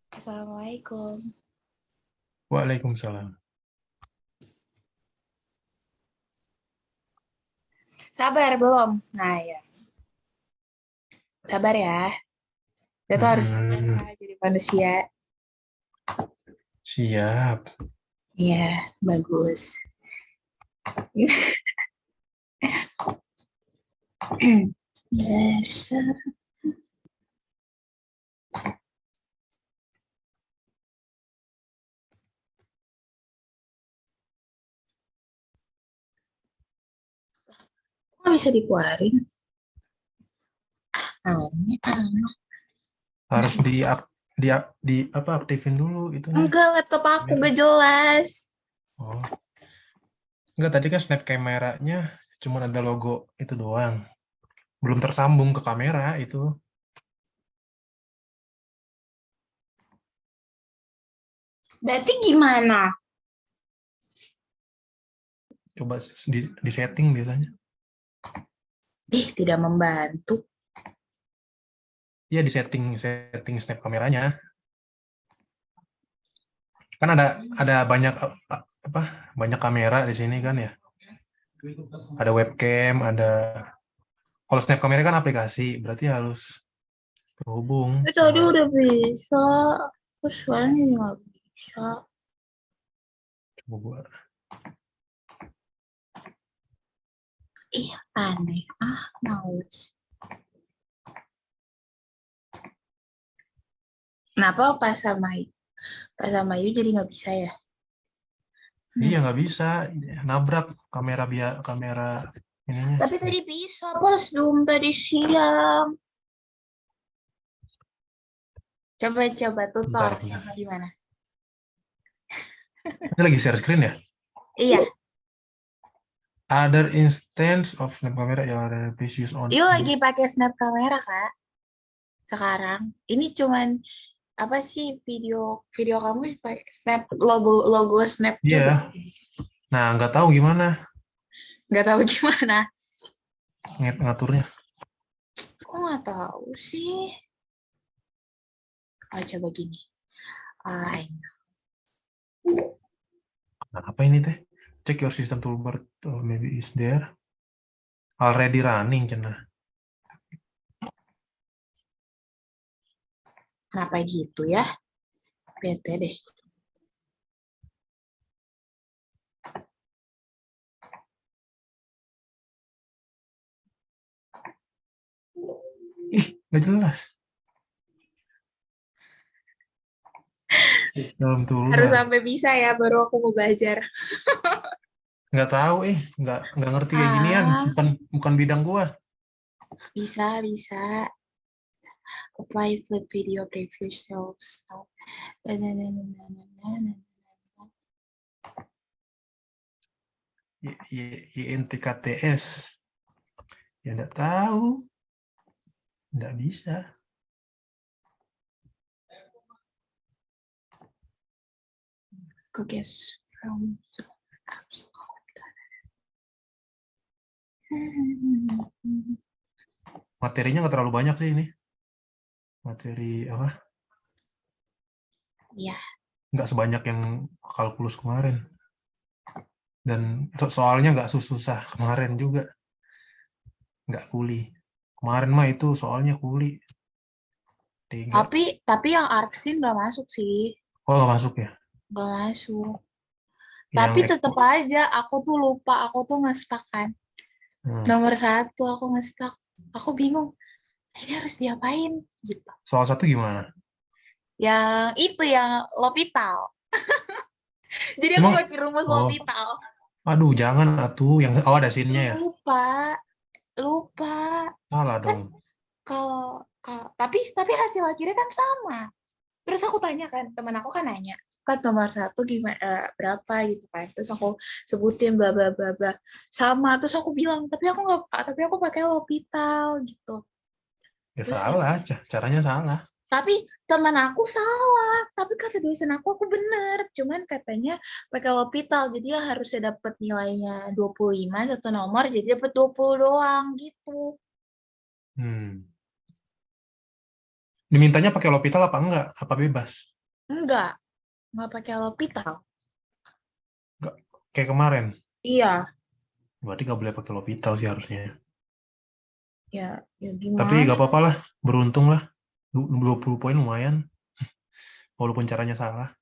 Assalamualaikum. Waalaikumsalam. Sabar belum? Nah ya, sabar ya. Kita tuh harus sabar lah jadi manusia. Siap. Iya, bagus. Bersama. Kok bisa dikeluarin? Harus di apa aktifin dulu itunya. Enggak, laptop aku gak jelas. Oh. Enggak, tadi kan snap kameranya cuma ada logo itu doang. Belum tersambung ke kamera itu. Berarti gimana? Coba di setting biasanya. Tidak membantu. Iya, di setting snap kameranya. Kan ada banyak apa? Banyak kamera di sini kan ya. Ada webcam, ada kalau snap kamera kan aplikasi, berarti harus terhubung Tadi sama. udah bisa. Terus sekarang ini nggak bisa. Coba gua. Ih, aneh. Males. Kenapa pas sama Yu jadi nggak bisa ya? Iya, nggak bisa nabrak kamera ininya. Tapi tadi bisa pas Zoom tadi siang. Coba tutor Bentar. gimana? Ini lagi share screen ya? Iya, Other instance of snap camera yang ada issues on. Yu lagi pakai snap kamera Kak sekarang. Ini cuman apa sih video video kamu pakai snap logo logo snap juga. Iya. Nah, nggak tahu gimana Nggak tahu gimana. ngaturnya. Kok nggak tahu sih? Oh, coba gini. Ah, Nah, apa ini teh? Check your system toolbar. Oh, maybe is there. Already running, cenah. kenapa gitu ya? Bete deh. Ih, nggak jelas. Dalam Harus toolbar. sampai bisa ya baru aku mau belajar. Nggak tahu, nggak ngerti kayak ginian. Ah, Bukan bidang gua. bisa. Apply flip video preview show stop. INTKTS. Ya nggak tahu. Nggak bisa. Cookies from apps. Materinya nggak terlalu banyak sih ini. Materi apa? Ya, Nggak sebanyak yang kalkulus kemarin. Dan soalnya nggak susah kemarin juga. Nggak kuli. Kemarin mah itu soalnya kuli. Tiga. tapi yang Arksin nggak masuk sih, Oh, nggak masuk ya? nggak masuk. Yang Tapi tetap aja aku tuh lupa, aku tuh nge-stuck kan. Nomor satu aku nge-stuck. Aku bingung, ini harus diapain gitu. soal satu gimana? Yang itu yang L'Hopital. Jadi aku Emang, pakai rumus oh, L'Hopital. aduh jangan atuh. Yang, oh ada scene-nya ya? Lupa. Salah Kan dong. kalau tapi hasil akhirnya kan sama. Terus aku tanya kan, teman aku kan nanya, kan nomor satu gimana, berapa gitu kan. Terus aku sebutin bla bla bla bla. Sama, terus aku bilang, tapi aku nggak, tapi aku pakai L'Hopital gitu. Ya Terus salah, caranya salah. tapi teman aku salah, tapi kata dosen aku bener. Cuman katanya pakai L'Hopital, jadi ya harusnya dapat nilainya 25 satu nomor, jadi dapat 20 doang gitu. Hmm. Dimintanya pakai L'Hopital apa enggak? Apa bebas? Enggak pakai L'Hopital. Nggak, kayak kemarin. Iya, Berarti nggak boleh pakai L'Hopital sih harusnya. ya Tapi gimana? nggak apa-apa lah, beruntung lah. 20 poin lumayan, walaupun caranya salah.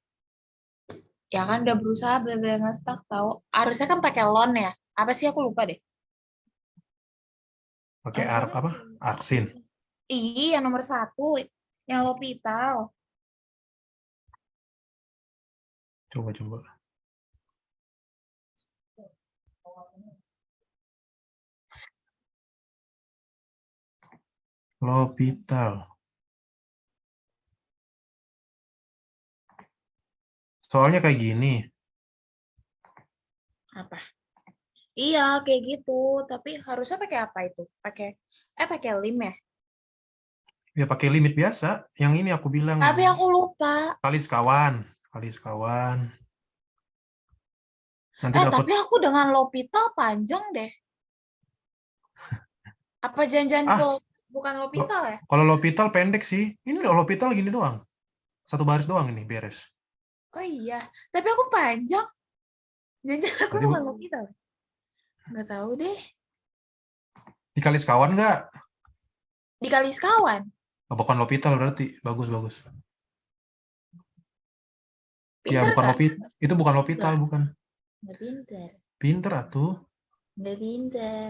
Ya kan udah berusaha bener-bener nge-stuck tahu. Harusnya kan pakai loan ya. Apa sih aku lupa deh. Pakai Harusnya arc kan apa? Arksin. iya yang nomor satu yang L'Hopital. Coba. L'Hopital. Soalnya kayak gini. Apa? Iya kayak gitu. Tapi harusnya pakai apa itu? Pakai lem ya. Ya pakai limit biasa. Yang ini aku bilang Tapi aku lupa. kali sekawan. Kali sekawan. Nanti dapat Tapi aku dengan L'Hopital panjang deh. Apa janjian itu ah bukan lo- L'Hopital ya? kalau L'Hopital pendek sih. Ini L'Hopital gini doang. Satu baris doang ini beres. Oh iya. Tapi aku panjang. Janjian aku Berarti bukan L'Hopital. Nggak tahu deh. dikali sekawan nggak? Dikali sekawan. Oh, bukan L'Hopital berarti. Bagus. Ya Pinter bukan nggak? L'Hopital. Itu bukan L'Hopital, Enggak. bukan. Nggak pinter. Pinter atuh. Nggak pinter.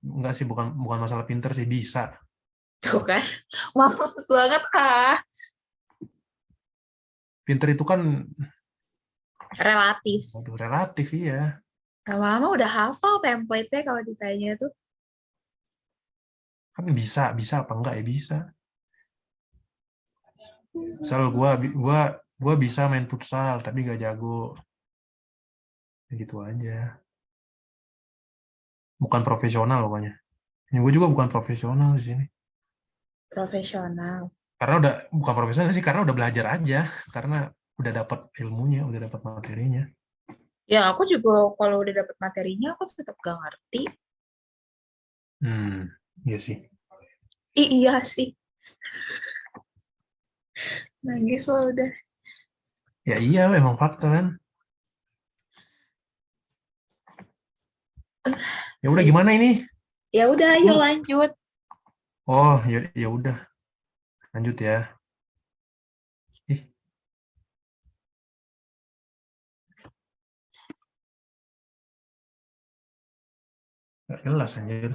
Enggak sih, bukan bukan masalah pinter sih, bisa. Tuh kan. Males banget ah. Pinter itu kan Relatif. waduh, relatif ya. Lama-lama udah hafal template-nya kalau ditanya tuh. Kan bisa apa enggak ya bisa. Misal gua bisa main futsal tapi gak jago. Ya gitu aja. Bukan profesional pokoknya. Ya, gue juga bukan profesional di sini. Profesional. Karena udah bukan profesional sih karena udah belajar aja. Karena udah dapat ilmunya, udah dapat materinya. Ya aku juga kalau udah dapet materinya aku tetap gak ngerti. Iya sih. Iya sih. Nangis lo udah. Ya iya, emang fakta kan. Ya udah gimana ini? Ya udah ayo Lu lanjut. oh ya udah lanjut ya. Ih, nggak jelas anjir.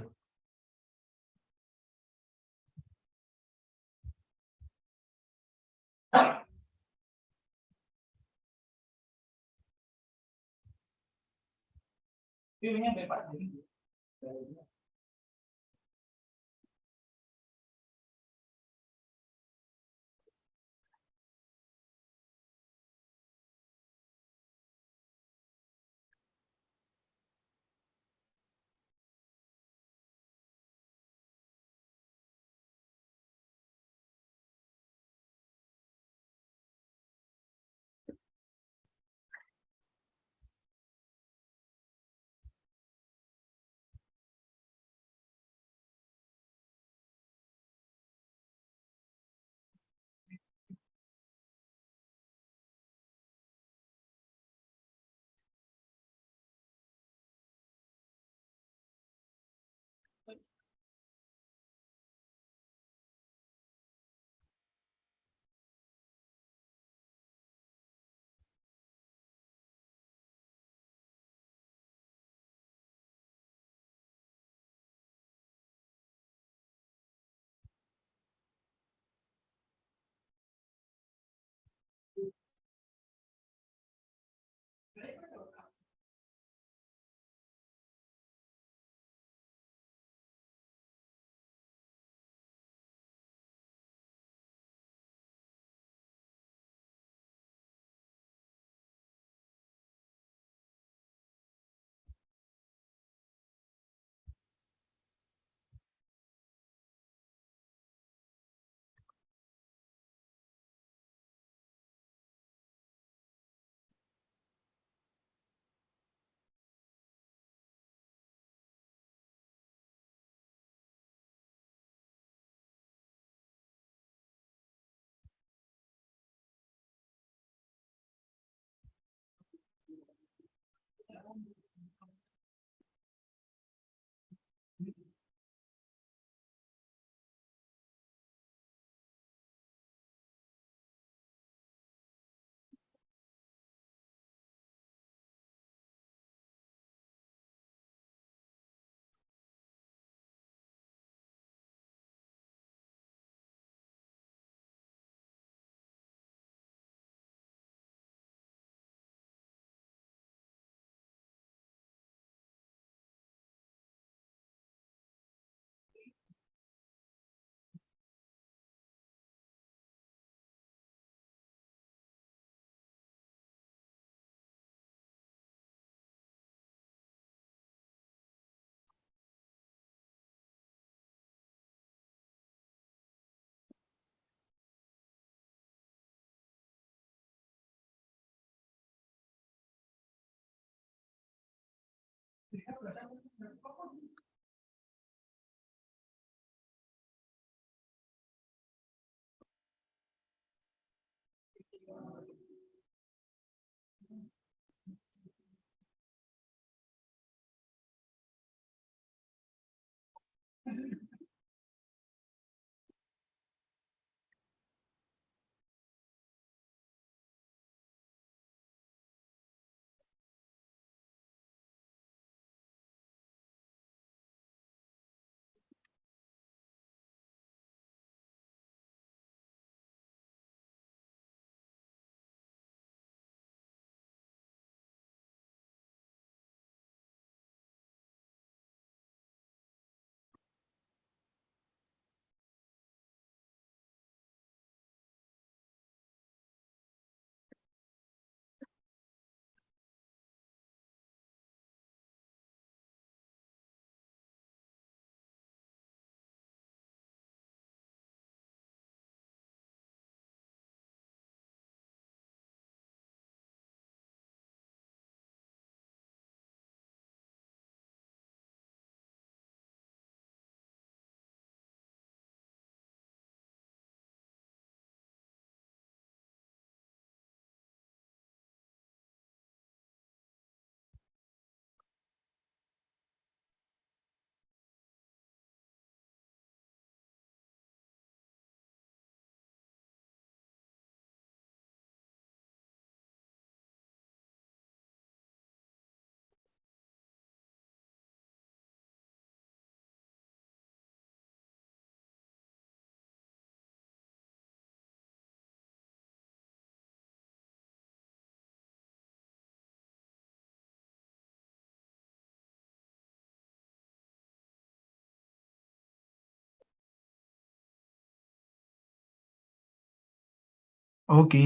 Oke.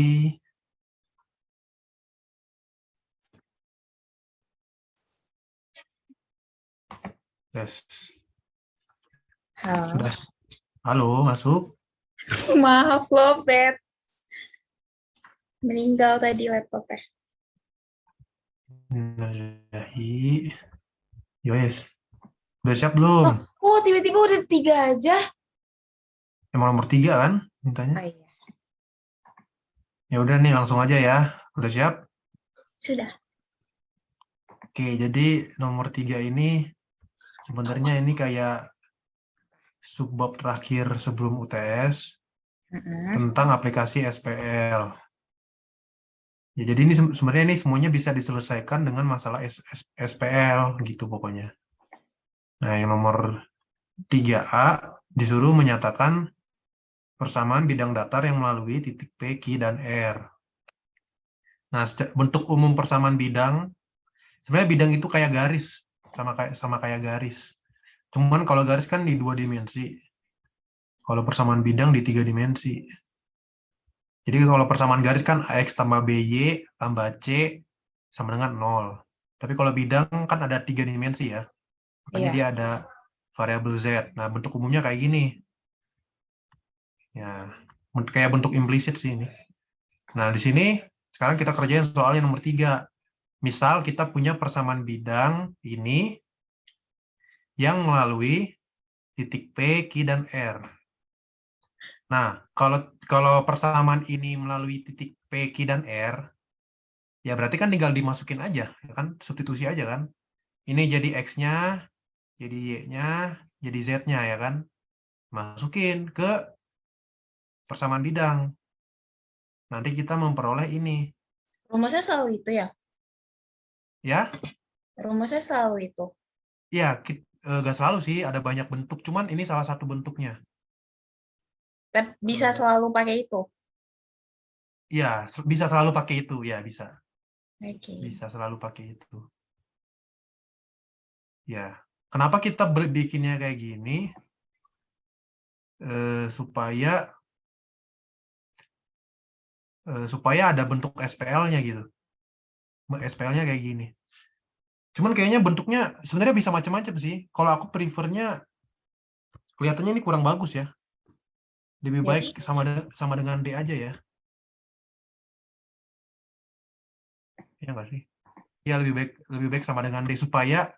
Tes. Halo. Sudah. Halo, masuk. Maaf loh, Bet. Meninggal tadi laptopnya. Bismillahirrahmanirrahim. Yowes. Udah siap belum? Oh, kok tiba-tiba udah 3 aja? Emang nomor 3 kan mintanya? Oh iya, Ya udah nih langsung aja ya. Udah siap? sudah. Oke, jadi nomor 3 ini sebenarnya ini kayak subbab terakhir sebelum UTS tentang aplikasi SPL. Ya, jadi ini sebenarnya ini semuanya bisa diselesaikan dengan masalah SPL gitu pokoknya. Nah, yang nomor 3A disuruh menyatakan persamaan bidang datar yang melalui titik P, Q, dan R. Nah, bentuk umum persamaan bidang, sebenarnya bidang itu kayak garis, sama kayak garis. Cuman kalau garis kan di 2 dimensi. Kalau persamaan bidang di 3 dimensi. Jadi kalau persamaan garis kan AX tambah BY tambah C sama dengan 0. Tapi kalau bidang kan ada 3 dimensi ya. Makanya Iya. dia ada variabel Z. Nah, bentuk umumnya kayak gini. Ya, kayak bentuk implisit sih ini. Nah, di sini sekarang kita kerjain soalnya nomor 3. Misal kita punya persamaan bidang ini yang melalui titik P, Q, dan R. Nah, kalau persamaan ini melalui titik P, Q, dan R, ya berarti kan tinggal dimasukin aja, ya kan? Substitusi aja kan? Ini jadi X-nya, jadi Y-nya, jadi Z-nya, ya kan? Masukin ke persamaan bidang. Nanti kita memperoleh ini. Rumusnya selalu itu ya? Ya, Rumusnya selalu itu. ya, nggak selalu sih, ada banyak bentuk, cuman ini salah satu bentuknya. Tapi bisa selalu pakai itu. Ya, bisa selalu pakai itu, ya bisa. Oke. Bisa selalu pakai itu. Ya, kenapa kita bikinnya kayak gini? Supaya ada bentuk SPL-nya gitu. SPL-nya kayak gini. Cuman kayaknya bentuknya sebenarnya bisa macam-macam sih. Kalau aku prefernya kelihatannya ini kurang bagus ya. Lebih baik Jadi, sama dengan D aja ya. Ya nggak sih? Ya lebih baik sama dengan D supaya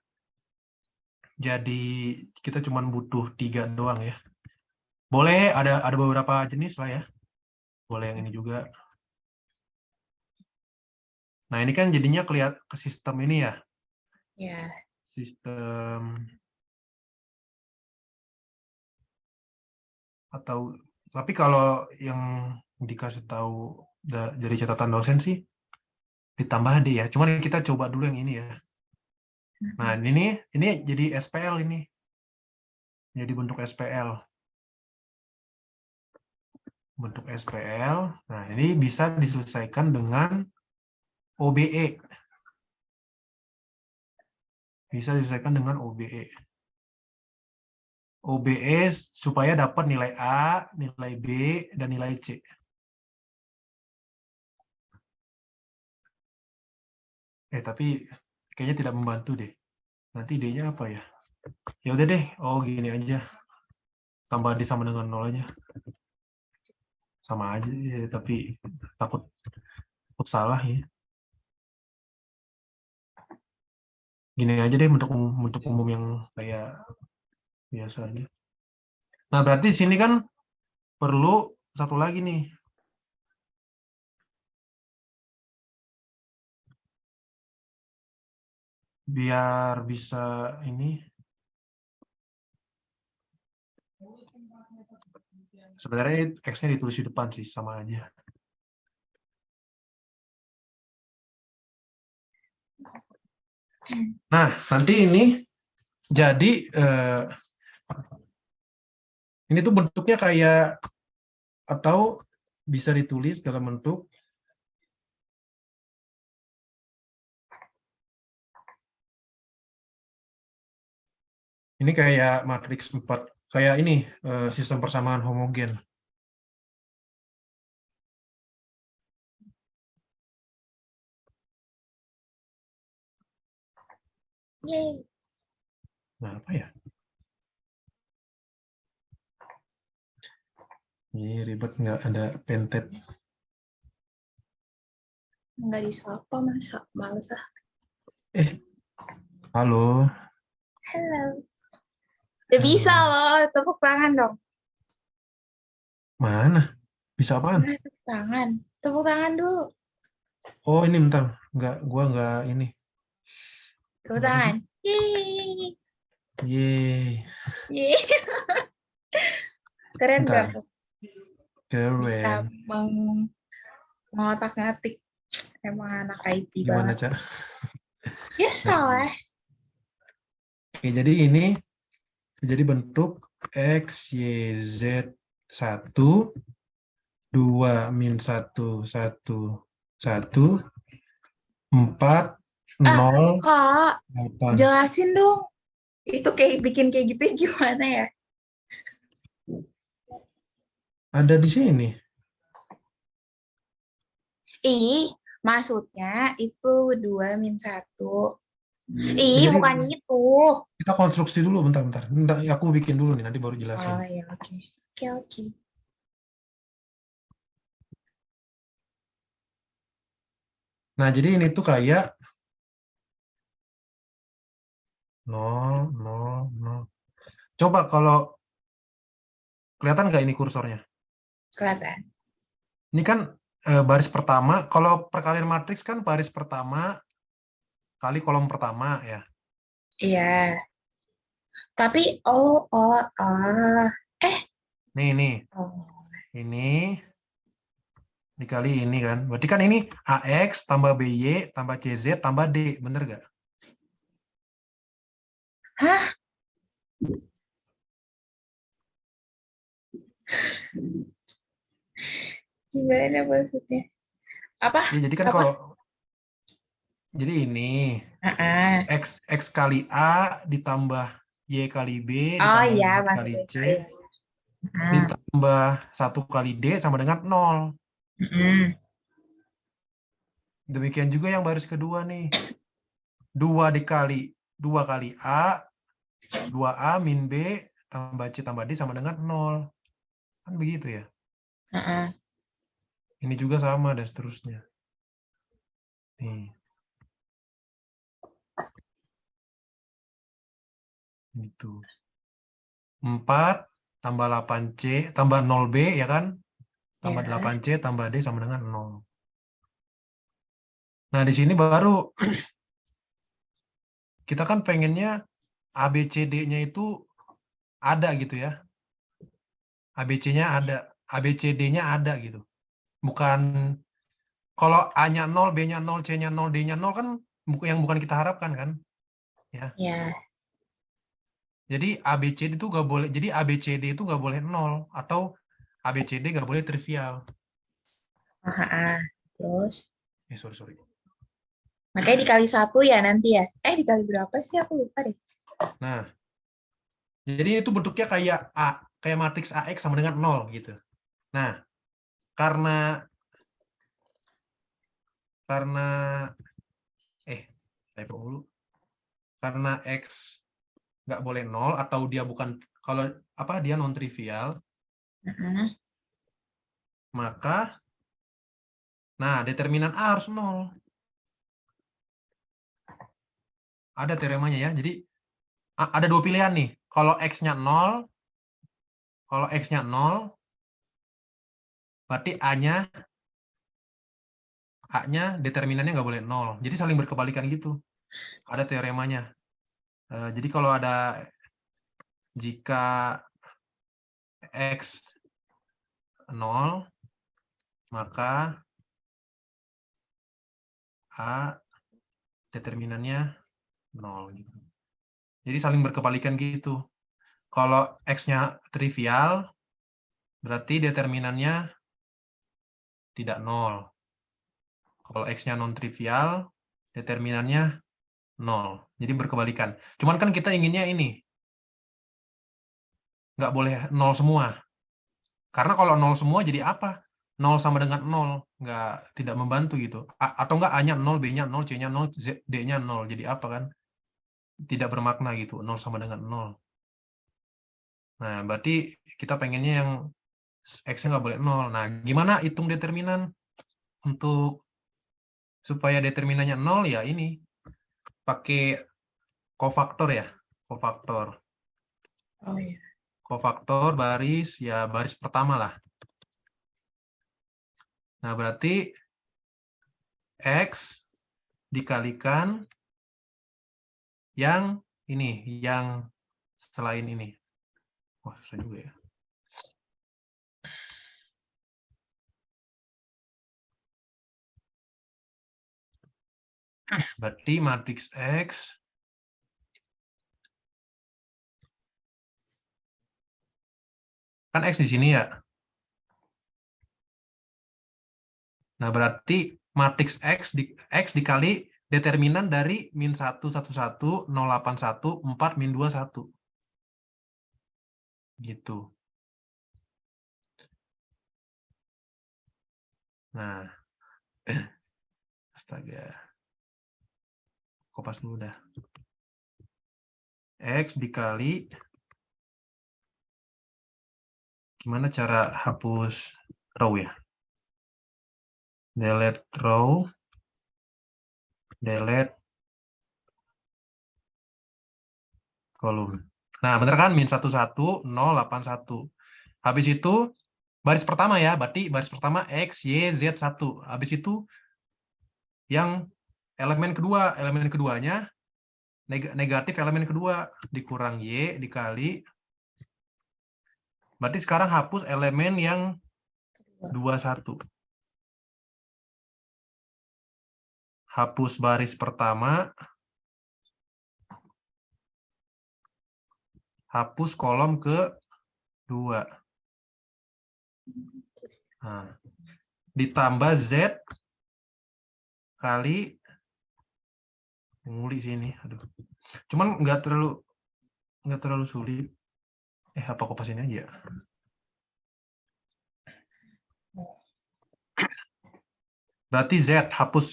Jadi kita cuma butuh 3 doang ya. Boleh ada beberapa jenis lah ya. Boleh yang ini juga. Nah, ini kan jadinya kelihatan ke sistem ini ya. Ya. Sistem atau tapi kalau yang dikasih tahu dari catatan dosen sih ditambah D ya. Cuman kita coba dulu yang ini ya. Nah, ini jadi SPL ini. Jadi bentuk SPL. Bentuk SPL. Nah, ini bisa diselesaikan dengan OBE. Bisa diselesaikan dengan OBE. OBE supaya dapat nilai A, nilai B, dan nilai C. Tapi kayaknya tidak membantu deh. Nanti D-nya apa ya? Ya udah deh, gini aja. Tambah D sama dengan 0 aja. Sama aja, ya, tapi takut salah ya. Gini aja deh untuk umum yang kayak biasa aja. Nah, berarti di sini kan perlu satu lagi nih. Biar bisa ini. Sebenarnya X-nya ditulis di depan sih, sama aja. Nah, nanti ini jadi ini tuh bentuknya kayak atau bisa ditulis dalam bentuk ini kayak matriks 4, kayak ini sistem persamaan homogen. Yeay. Nah, apa ya? Ini ribet, nggak ada pentet. Nggak disapa, masa males ah. Halo. Halo. Udah bisa loh, tepuk tangan dong. Mana? Bisa apaan? Nah, tepuk tangan. Tepuk tangan dulu. Oh, ini bentar. Gua nggak ini. Tepuk Apa sih? tangan. Yeay. Yeay. Yeay. Keren Bentar. gak? Bisa Keren. mengotak-ngatik. Emang anak IT Gimana, banget. Cak? Biasa Nah, lah. oke, jadi ini jadi bentuk X, Y, Z 1, 2, min 1, 1, 1, 4, Ah, 0, Kak, 8. jelasin dong. Itu kayak bikin kayak gitu gimana ya? Ada di sini. Maksudnya itu 2 min 1. Jadi Bukan itu. kita konstruksi dulu, bentar. Bentar, aku bikin dulu nih, nanti baru jelasin. Oh ya, oke. Oke. Nah, jadi ini tuh kayak 0, 0, 0. Coba kalau kelihatan nggak ini kursornya? Kelihatan. Ini kan baris pertama. Kalau perkalian matriks kan baris pertama kali kolom pertama ya. Iya. Tapi eh Nih. oh. Ini dikali ini kan. Berarti kan ini AX tambah BY tambah CZ tambah D. Bener nggak? Hah? Gimana maksudnya? Apa? Ya, jadi kan Apa? kalau jadi ini X kali A ditambah Y kali B Oh ditambah iya, Z kali maksudnya C itu. Iya. ditambah 1 kali D sama dengan 0. Demikian juga yang baris kedua nih. 2 kali A, 2A min B tambah C tambah D sama dengan 0. Kan begitu ya. Ini juga sama dan seterusnya. Nih. Gitu. 4 tambah 8C tambah 0B ya kan? Tambah Ya. 8C tambah D sama dengan 0. Nah, di sini baru kita kan pengennya ABCD-nya itu ada gitu ya. ABC-nya ada, ABCD-nya ada gitu. Bukan kalau A-nya 0, B-nya 0, C-nya 0, D-nya 0 kan yang bukan kita harapkan kan? Ya. Ya. Jadi ABCD itu nggak boleh. Jadi ABCD itu nggak boleh 0 atau ABCD nggak boleh trivial. Terus Sorry. makanya dikali 1 ya nanti ya. Dikali berapa sih? Aku lupa deh. Nah, jadi itu bentuknya kayak A, kayak matriks AX sama dengan 0 gitu. Nah, karena typo dulu. Karena X nggak boleh 0 atau dia bukan, kalau dia non trivial, maka determinan A harus 0. Ada teoremanya ya. Jadi ada dua pilihan nih. Kalau X-nya 0, berarti A-nya determinannya nggak boleh 0. Jadi saling berkebalikan gitu. Ada teoremanya. Jadi kalau jika X 0, maka A determinannya 0 gitu. Jadi saling berkebalikan gitu. Kalau X-nya trivial, berarti determinannya tidak 0. Kalau X-nya non-trivial, determinannya 0. Jadi berkebalikan. Cuman kan kita inginnya ini. Nggak boleh 0 semua. Karena kalau 0 semua jadi apa? 0 sama dengan 0. Tidak membantu gitu. Atau nggak A-nya 0, B-nya 0, C-nya 0, D-nya 0. Jadi apa kan? Tidak bermakna gitu. 0 sama dengan 0. Nah, berarti kita pengennya yang X-nya nggak boleh 0. Nah, gimana hitung determinan? Untuk supaya determinannya 0 ya ini. Pakai kofaktor ya. Kofaktor. Oh iya. Kofaktor baris pertama lah. Nah, berarti X dikalikan yang ini, yang selain ini. Wah, susah juga ya. Berarti matriks X kan X di sini ya. Nah, berarti matriks X dikali determinan dari min 1, 1, 1, 0, 8, 1, 4, min 2, 1. Gitu. Nah, astaga. Kopas dulu dah. X dikali, gimana cara hapus row ya? Delete row, delete kolom. Nah, bener kan? Min 1, 1, 0, 8, 1. Habis itu, baris pertama ya, berarti baris pertama X, Y, Z, 1. Habis itu, yang elemen keduanya, negatif elemen kedua, dikurang Y, dikali. Berarti sekarang hapus elemen yang 21. Hapus baris pertama, hapus kolom ke-2. Nah, ditambah Z kali, nguli sini, aduh. Cuman nggak terlalu sulit. Apa kopas ini aja? Berarti Z hapus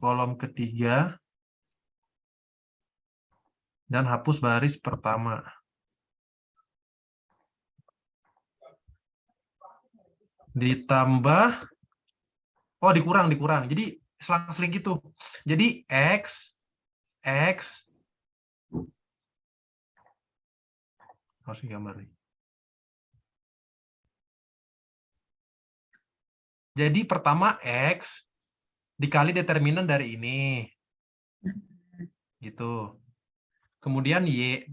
kolom ketiga dan hapus baris pertama. Ditambah, dikurang. Jadi selang-seling gitu. Jadi X Harus digambar nih. Jadi pertama X dikali determinan dari ini. Gitu. Kemudian Y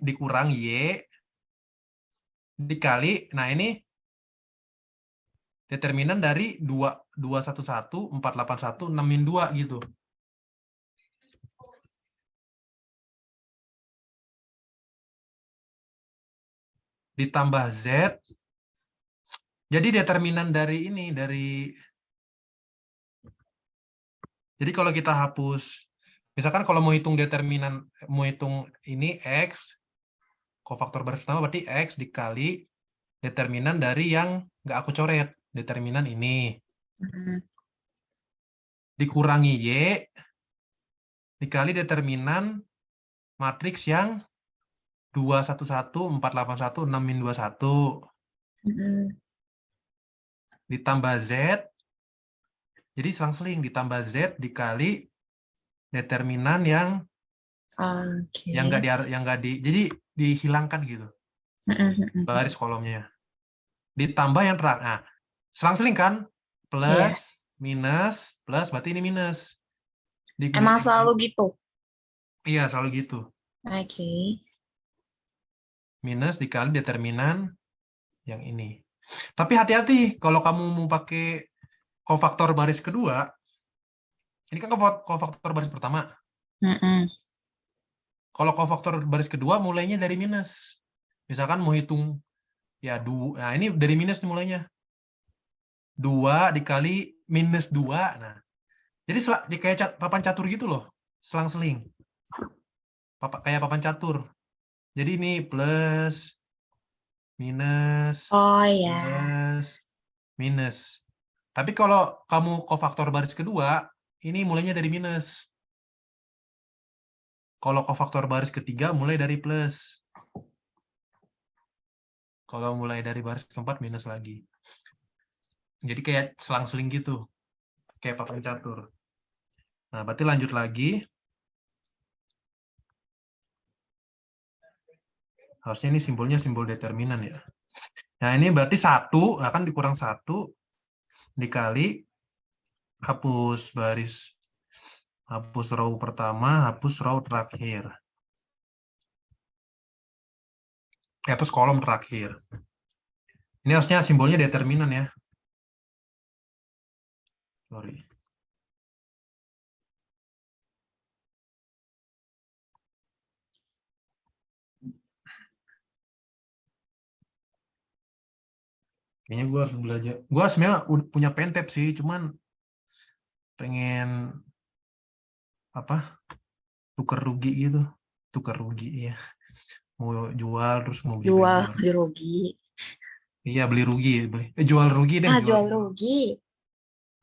dikurang Y dikali, nah ini determinan dari 211, 481, 6-2 gitu. Ditambah Z. Jadi determinan dari ini, jadi kalau kita hapus, misalkan kalau mau hitung determinan, mau hitung ini X, kofaktor baris pertama berarti X dikali determinan dari yang nggak aku coret, determinan ini. Dikurangi Y, dikali determinan matriks yang 211, 481, 6-21. Ditambah Z, jadi selang-seling ditambah Z dikali determinan yang jadi dihilangkan gitu baris kolomnya. Ditambah yang terakhir, nah selang-seling kan, plus minus plus berarti ini minus. Emang selalu gitu? Iya selalu gitu. Oke. Minus dikali determinan yang ini. Tapi hati-hati kalau kamu mau pakai kofaktor baris kedua, ini kan kofaktor baris pertama. Kalau kofaktor baris kedua mulainya dari minus. Misalkan mau hitung ya nah ini dari minus nih mulainya. 2 dikali minus 2. Nah. Jadi kayak papan catur gitu loh. Selang-seling. Kayak papan catur. Jadi ini plus minus plus minus. Tapi kalau kamu kofaktor baris kedua, ini mulainya dari minus. Kalau kofaktor baris ketiga mulai dari plus. Kalau mulai dari baris keempat minus lagi. Jadi kayak selang-seling gitu. Kayak papan catur. Nah, berarti lanjut lagi. Harusnya ini simbolnya simbol determinan ya. Nah, ini berarti 1, akan dikurang 1 dikali hapus baris, hapus row pertama, hapus row terakhir. Hapus kolom terakhir. Ini harusnya simbolnya determinan ya. Sorry. Kayaknya gue harus belajar. Gue sebenarnya punya pentep sih, cuman pengen apa? Tukar rugi gitu. Tukar rugi ya. Mau jual terus mau beli vendor. Jual rugi. Iya, beli rugi, jual rugi deh. Jual rugi.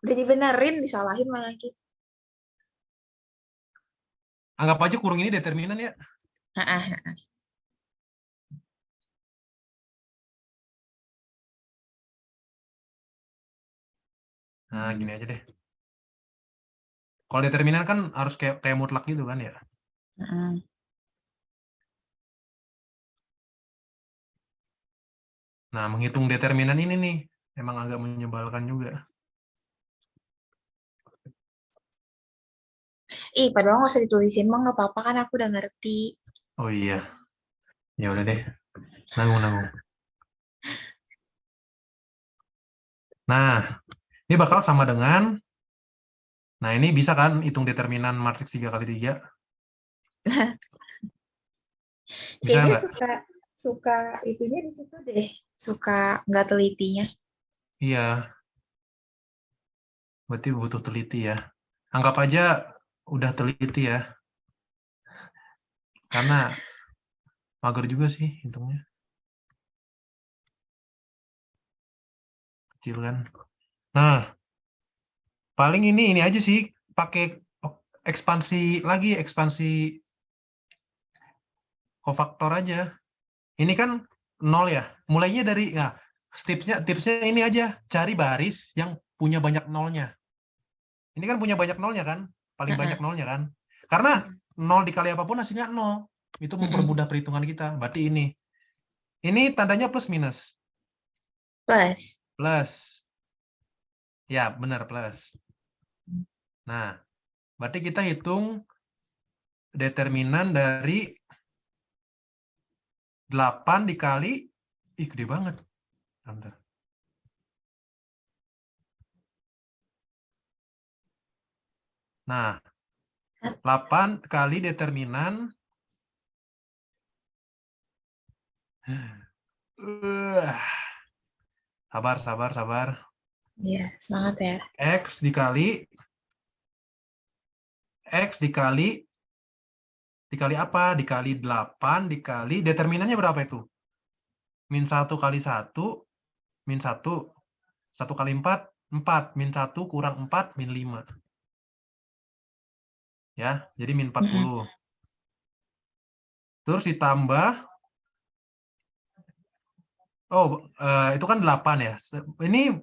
Udah dibenerin, disalahin malah gitu. Anggap aja kurung ini determinan ya. Nah, gini aja deh. Kalau determinan kan harus kayak mutlak gitu kan ya. Nah, menghitung determinan ini nih, emang agak menyebalkan juga. Padahal nggak usah ditulisin, mah nggak apa-apa kan aku udah ngerti. Oh iya. Ya udah deh. Nanggung. Nah, ini bakal sama dengan, nah ini bisa kan hitung determinan matriks 3x3? Bisa Kayaknya nggak? suka itunya di situ deh. Suka nggak telitinya. Iya. Berarti butuh teliti ya. Anggap aja udah teliti ya. Karena mager juga sih hitungnya. Kecil kan. Nah, paling ini aja sih. Pakai ekspansi kofaktor aja. Ini kan 0 ya. Mulainya dari, nah, tipsnya ini aja. Cari baris yang punya banyak nolnya. Ini kan punya banyak nolnya kan? Paling banyak nolnya kan? Karena 0 dikali apapun hasilnya 0. Itu mempermudah perhitungan kita. Berarti ini. Ini tandanya plus minus. Plus. Plus. Ya, benar plus. Nah, berarti kita hitung determinan dari 8 dikali, gede banget. Bentar. Nah, 8 kali determinan. Sabar. Iya, semangat ya. X dikali apa? Dikali 8 dikali determinannya berapa itu? Min 1 kali 1 min 1 1 kali 4 4 min 1 kurang 4 min 5. Ya, jadi min 40. Terus ditambah itu kan 8 ya. Ini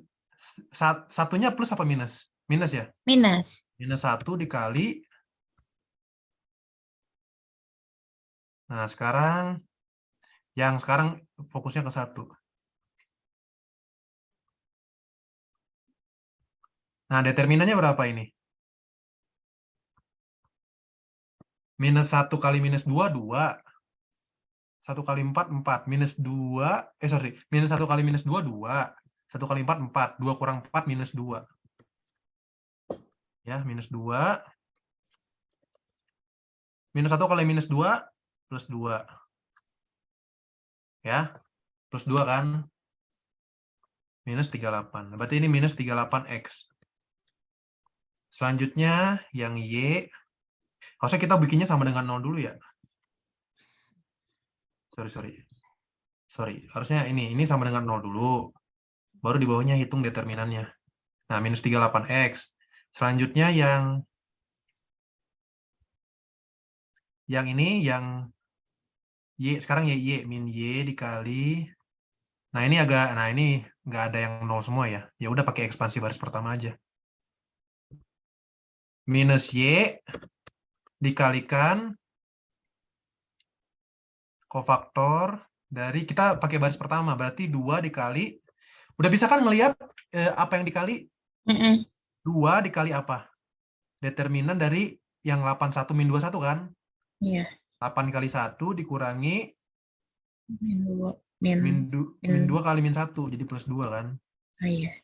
satunya plus apa minus? Minus ya? Minus. Minus 1 dikali. Nah, sekarang fokusnya ke 1. Nah, determinannya berapa ini? Minus 1 kali minus 2, 2. 1 kali 4, 4. Minus 2, minus 1 kali minus 2, 2. 1 kali 4, 4. 2 kurang 4, minus 2. Ya, minus 2. Minus 1 kali minus 2, plus 2. Ya, plus 2 kan? Minus 38. Berarti ini minus 38X. Selanjutnya, yang Y. Harusnya kita bikinnya sama dengan 0 dulu ya. Sorry. Harusnya ini sama dengan 0 dulu. Baru di bawahnya hitung determinannya. Nah, minus 38X. Selanjutnya yang ini, yang Y, sekarang Y, min Y dikali. Nah, ini nggak ada yang 0 semua ya. Ya udah pakai ekspansi baris pertama aja. Minus Y dikalikan kofaktor dari, kita pakai baris pertama, berarti 2 dikali. Udah bisa kan ngelihat apa yang dikali? 2 dikali apa? Determinan dari yang 81 min 21 kan? Iya. 8 kali 1 dikurangi Min 2. min 2 kali min 1, jadi plus 2 kan? Iya.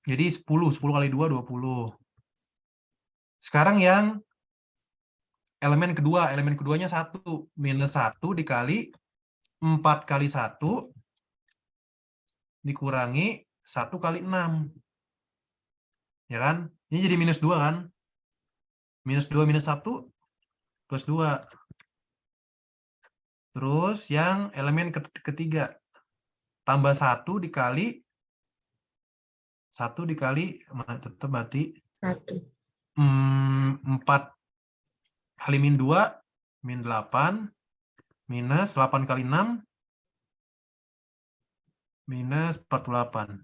Jadi 10 kali 2, 20. Sekarang yang elemen keduanya 1. Minus 1 dikali 4 kali 1 dikurangi 1 kali 6. Ya kan? Ini jadi minus 2 kan? Minus 2 minus 1, plus 2. Terus yang elemen ketiga, tambah 1 dikali, tetap berarti 4 kali min 2, min 8, minus 8 kali 6, minus 48.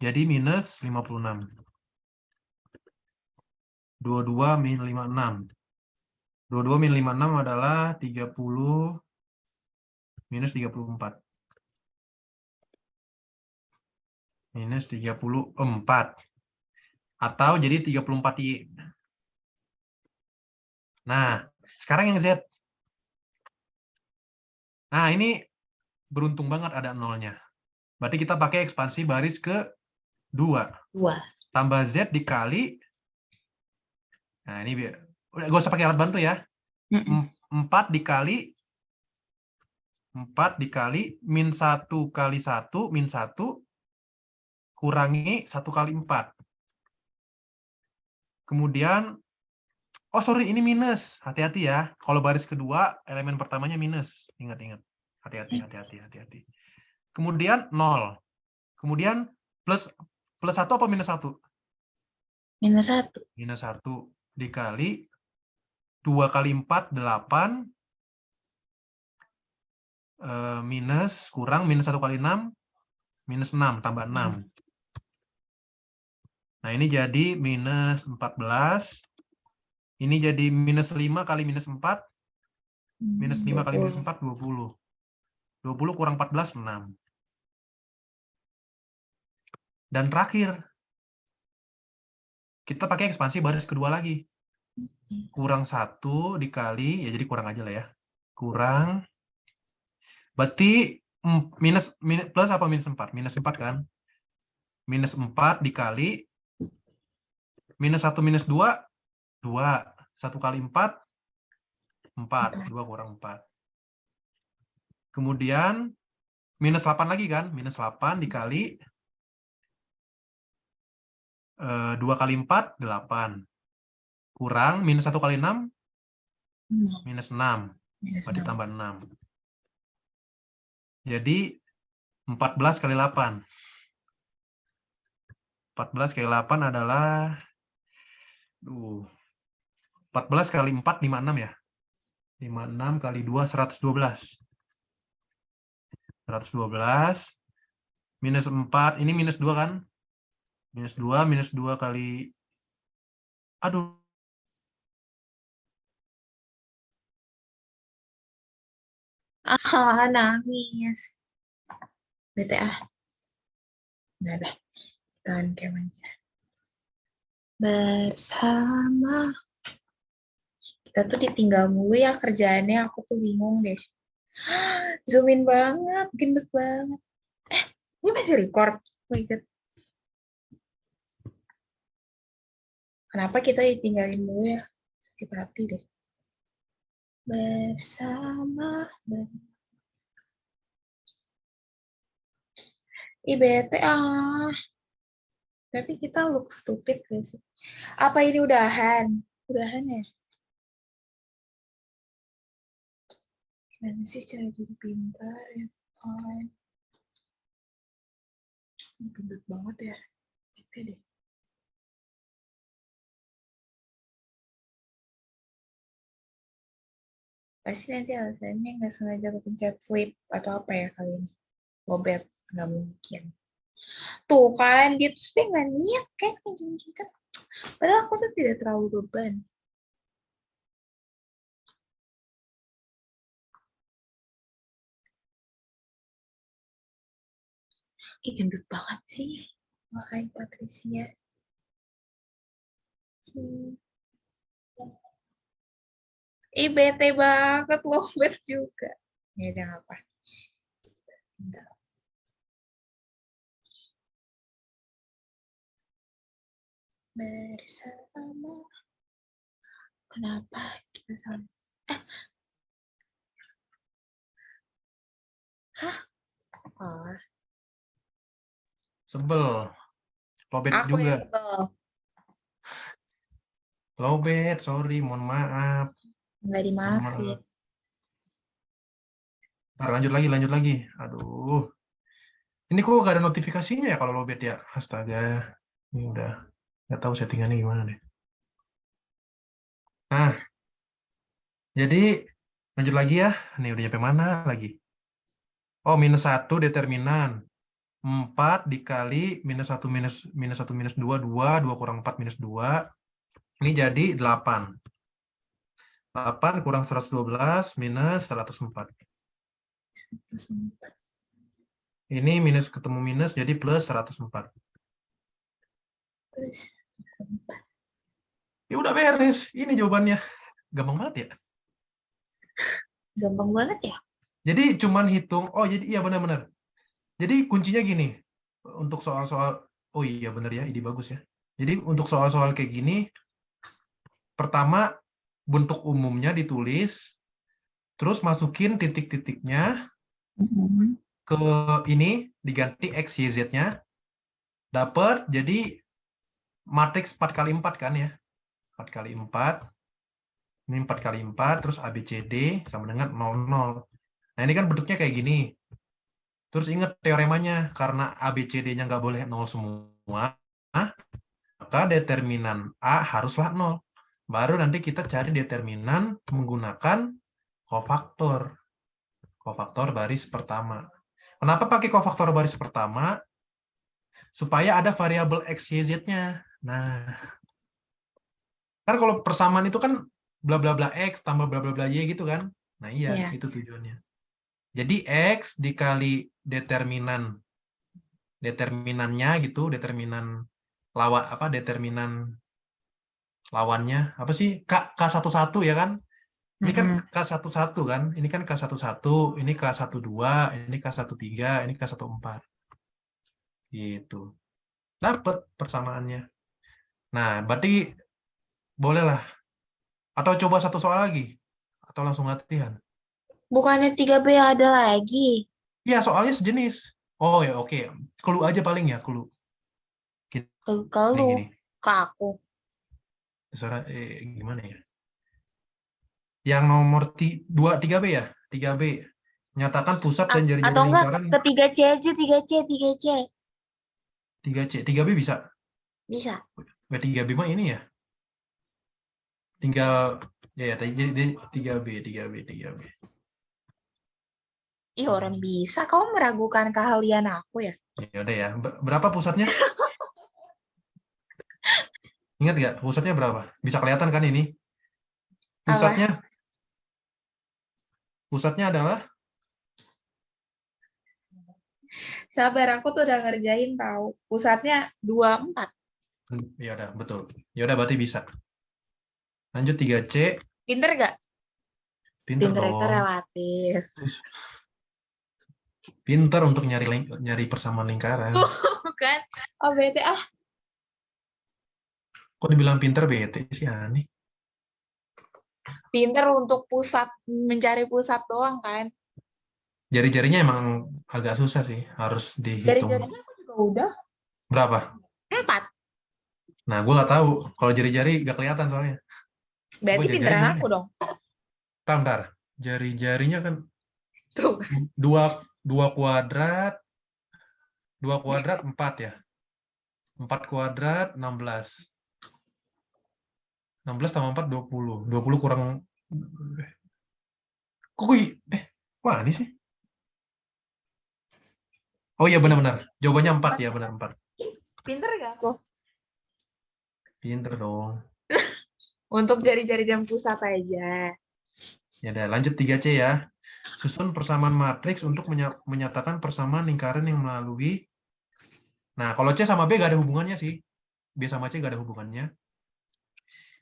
Jadi minus 56. 22 min 56. 22 min 56 adalah 30 minus 34. Minus 34. Atau jadi 34Y. Nah, sekarang yang Z. Nah, ini beruntung banget ada nolnya. Berarti kita pakai ekspansi baris ke 2. Tambah Z dikali. Nah, ini udah gak usah pakai alat bantu ya. 4 dikali min 1 kali 1 min 1 kurangi 1 kali 4. Kemudian, ini minus. Hati-hati ya. Kalau baris kedua, elemen pertamanya minus. Ingat. Hati-hati. Kemudian 0. Kemudian plus 1 apa minus 1? Minus 1. Minus 1 dikali 2 kali 4, 8. Minus, kurang, minus 1 kali 6, minus 6, tambah 6. Nah, ini jadi minus 14. Ini jadi minus 5 kali minus 4. Minus 5 kali minus 4, 20. 20 kurang 14, 6. Dan terakhir, kita pakai ekspansi baris kedua lagi. Kurang 1 dikali, ya jadi kurang aja lah ya. Kurang, berarti plus apa minus 4? Minus 4 kan? Minus 4 dikali, minus 1 minus 2, 2. 1 kali 4, 4. 2 kurang 4. Kemudian, minus 8 lagi kan? Minus 8 dikali, 2 kali 4, 8. Kurang, minus 1 kali 6, minus 6. Berarti tambah 6. Jadi, 14 kali 8. 14 kali 8 adalah 14 kali 4, 56 ya? 56 kali 2, 112. 112. Minus 4, ini minus 2 kan? Minus 2 kali... Aduh. Nangis. BTA. Udah deh. Tahan kemanya. Bersama. Kita tuh ditinggal mulu ya kerjaannya. Aku tuh bingung deh. Zoomin banget. Gendut banget. Ini masih record. Oh my God. Kenapa kita ditinggalin mulu ya? Sakit hati deh. Bersama. bete Tapi kita look stupid gak sih? Apa ini udahan? Udahan ya? Gimana sih cara jadi pintar ya? Gendut banget ya. Oke deh. Pasti nanti alasannya nggak sengaja kepencet flip atau apa ya kali ini. Lobet, nggak mungkin. Tuh kan, dia tuh sebenernya nggak niat kan ngajarin kita. Padahal aku tuh tidak terlalu beban. Gendut banget sih. Makanya Patricia. Bete banget, lobet juga. Ya udah apa. Enggak. Bersama. Kenapa kita sama? Hah? Oh. Sebel. Lobet Aku juga. yang sebel. Lobet, sorry, mohon maaf. Nggak dimaafin. Ntar, lanjut lagi. Aduh. Ini kok gak ada notifikasinya ya kalau lobet ya? Astaga. Ini udah nggak tahu settingannya gimana deh. Nah, jadi lanjut lagi ya. Ini udah nyampe mana lagi? Oh, minus 1 determinan. 4 dikali minus 1 minus 2, 2 kurang 4 minus 2. Ini jadi 8. 8 kurang 112 minus 104. Ini minus ketemu minus jadi plus 104. Ya udah beres. Ini jawabannya. Gampang banget ya? Gampang banget ya? Jadi cuman hitung, oh jadi iya benar-benar. Jadi kuncinya gini, untuk soal-soal, oh iya benar ya, ide bagus ya. Jadi untuk soal-soal kayak gini, pertama bentuk umumnya ditulis, terus masukin titik-titiknya ke ini, diganti X, Y, Z-nya, dapat jadi matriks 4 kali 4 kan ya. 4 kali 4, ini 4 kali 4, terus ABCD sama dengan 00. Nah ini kan bentuknya kayak gini. Terus ingat teoremanya, karena ABCD-nya nggak boleh 0 semua, maka determinan A haruslah 0. Baru nanti kita cari determinan menggunakan kofaktor. Kofaktor baris pertama. Kenapa pakai kofaktor baris pertama? Supaya ada variabel X, Y, Z-nya. Nah, kan kalau persamaan itu kan bla bla bla X tambah bla bla bla Y gitu kan? Nah iya, itu tujuannya. Jadi X dikali determinannya gitu, determinan determinan lawannya apa sih? K11 ya kan? Ini kan Mm-mm. K11 kan? Ini kan K11, ini K12, ini K13, ini K14. Gitu. Dapat persamaannya. Nah, berarti bolehlah. Atau coba satu soal lagi. Atau langsung latihan. Bukannya 3B ada lagi? Ya, soalnya sejenis. Oh ya, oke. Clue aja paling ya, clue. Ke Gini, lu, gini. ke aku. Gimana ya? Yang nomor 3B ya? 3B. Nyatakan pusat dan jari-jari Atau enggak, lingkaran ketiga C aja, 3C. 3C. 3B bisa. Bisa. B3B mah ini ya. Tinggal ya jadi 3B, 3B, 3B. Ih, orang bisa. Kau meragukan keahlian aku ya? Ya udah ya. Berapa pusatnya? Ingat nggak pusatnya berapa? Bisa kelihatan kan ini? Apa? Pusatnya pusatnya adalah Sabar, aku tuh udah ngerjain tahu. Pusatnya 24. ya udah betul. Ya udah berarti bisa. Lanjut 3C, Pinter gak? pinter Pinter itu dong. relatif. Pinter untuk nyari persamaan lingkaran. Bukan? Oh, bete. Ah, Kok dibilang pinter bete sih aneh. pinter untuk pusat, mencari pusat doang kan? Jari-jarinya emang agak susah sih, harus Dari dihitung. jarinya aku juga udah. Berapa? 4. Nah, gue nggak tahu. Kalau jari-jari nggak kelihatan soalnya. Gue Berarti jari-jari pinteran mana aku nih? dong. Bentar. Jari-jarinya kan Tuh. dua dua kuadrat, 4 ya. 4 kuadrat 16. 16 tambah 4 20. 20 kurang kok wah ini sih. Oh iya benar-benar. Jawabannya 4 ya, benar 4. Pinter gak aku? Pinter dong. Untuk jari-jari dan pusat aja. Ya udah, lanjut 3C ya. Susun persamaan matriks untuk menyatakan persamaan lingkaran yang melalui. Nah, kalau C sama B gak ada hubungannya sih. B sama C gak ada hubungannya.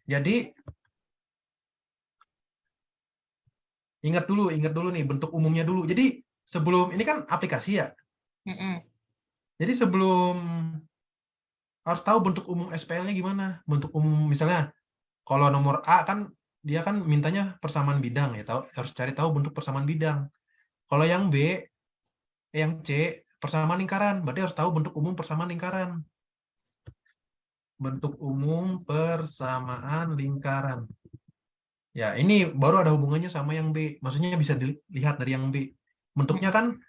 Jadi, ingat dulu nih bentuk umumnya dulu. Jadi, sebelum ini kan aplikasi ya. Mm-mm. Jadi sebelum harus tahu bentuk umum SPL-nya gimana. Bentuk umum misalnya kalau nomor A kan dia kan mintanya persamaan bidang ya, harus cari tahu bentuk persamaan bidang. Kalau yang B, yang C persamaan lingkaran, berarti harus tahu bentuk umum persamaan lingkaran. Bentuk umum persamaan lingkaran. Ya, ini baru ada hubungannya sama yang B. Maksudnya bisa dilihat dari yang B. Bentuknya kan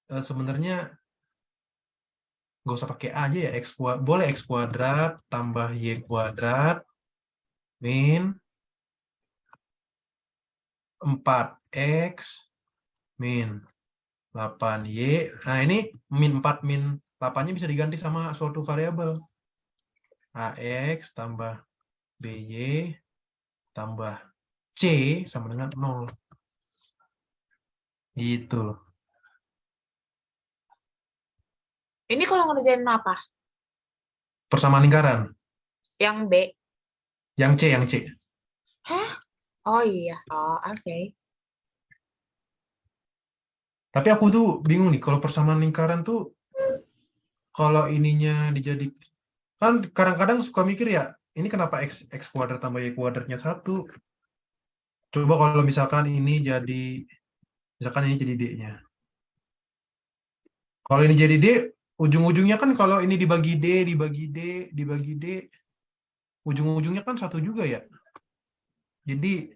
sebenarnya nggak usah pakai A aja ya. Boleh X kuadrat tambah Y kuadrat min 4X min 8Y. Nah, ini min 4 min 8-nya bisa diganti sama suatu variabel. AX tambah BY tambah C sama dengan 0. Gitu. Ini kalau ngerjain apa? Persamaan lingkaran. Yang B. Yang C. Hah? Oh iya. Oh, oke. Tapi aku tuh bingung nih, kalau persamaan lingkaran tuh, kalau ininya dijadi, kan kadang-kadang suka mikir ya, ini kenapa X kuadrat tambah Y kuadratnya 1? Coba kalau misalkan ini jadi D-nya. Kalau ini jadi D, ujung-ujungnya kan kalau ini dibagi D, dibagi D, ujung-ujungnya kan 1 juga ya. Jadi,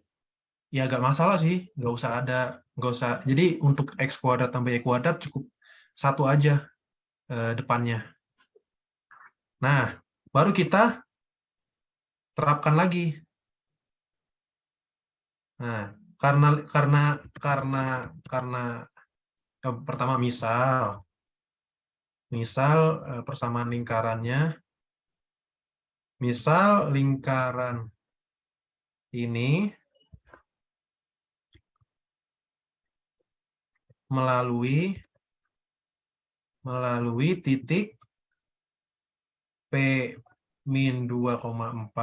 ya agak masalah sih, nggak usah. Jadi untuk X kuadrat tambah Y kuadrat cukup 1 aja depannya. Nah, baru kita terapkan lagi. Nah, karena pertama misal persamaan lingkarannya, misal lingkaran ini melalui titik P min 2,4,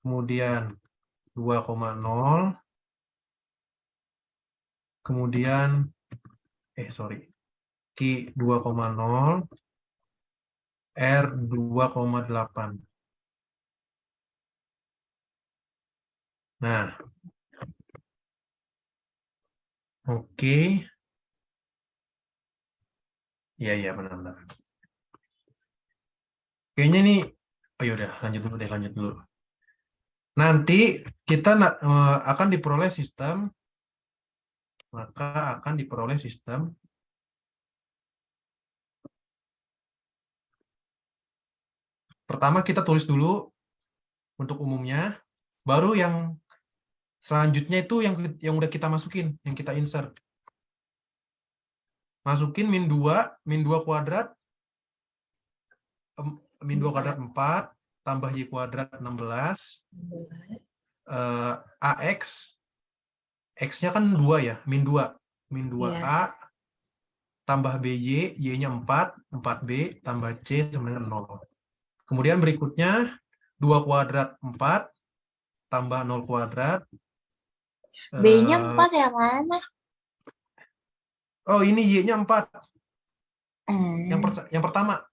kemudian 2,0, kemudian Q 2,0, R 2,8. Nah, oke. Iya, benar-benar. Kayaknya nih, oh yaudah, lanjut dulu. Nanti kita akan diperoleh sistem, pertama kita tulis dulu untuk umumnya, baru yang selanjutnya itu yang udah kita masukin, yang kita insert. Masukin min 2 kuadrat, min 2 kuadrat 4, tambah Y kuadrat 16, AX, X-nya kan 2 ya, min 2A, tambah BY, Y-nya 4, 4B, tambah C sama dengan 0. Kemudian berikutnya, 2 kuadrat 4, tambah 0 kuadrat. B-nya 4 ya mana? Oh, ini Y-nya 4. Yang pertama,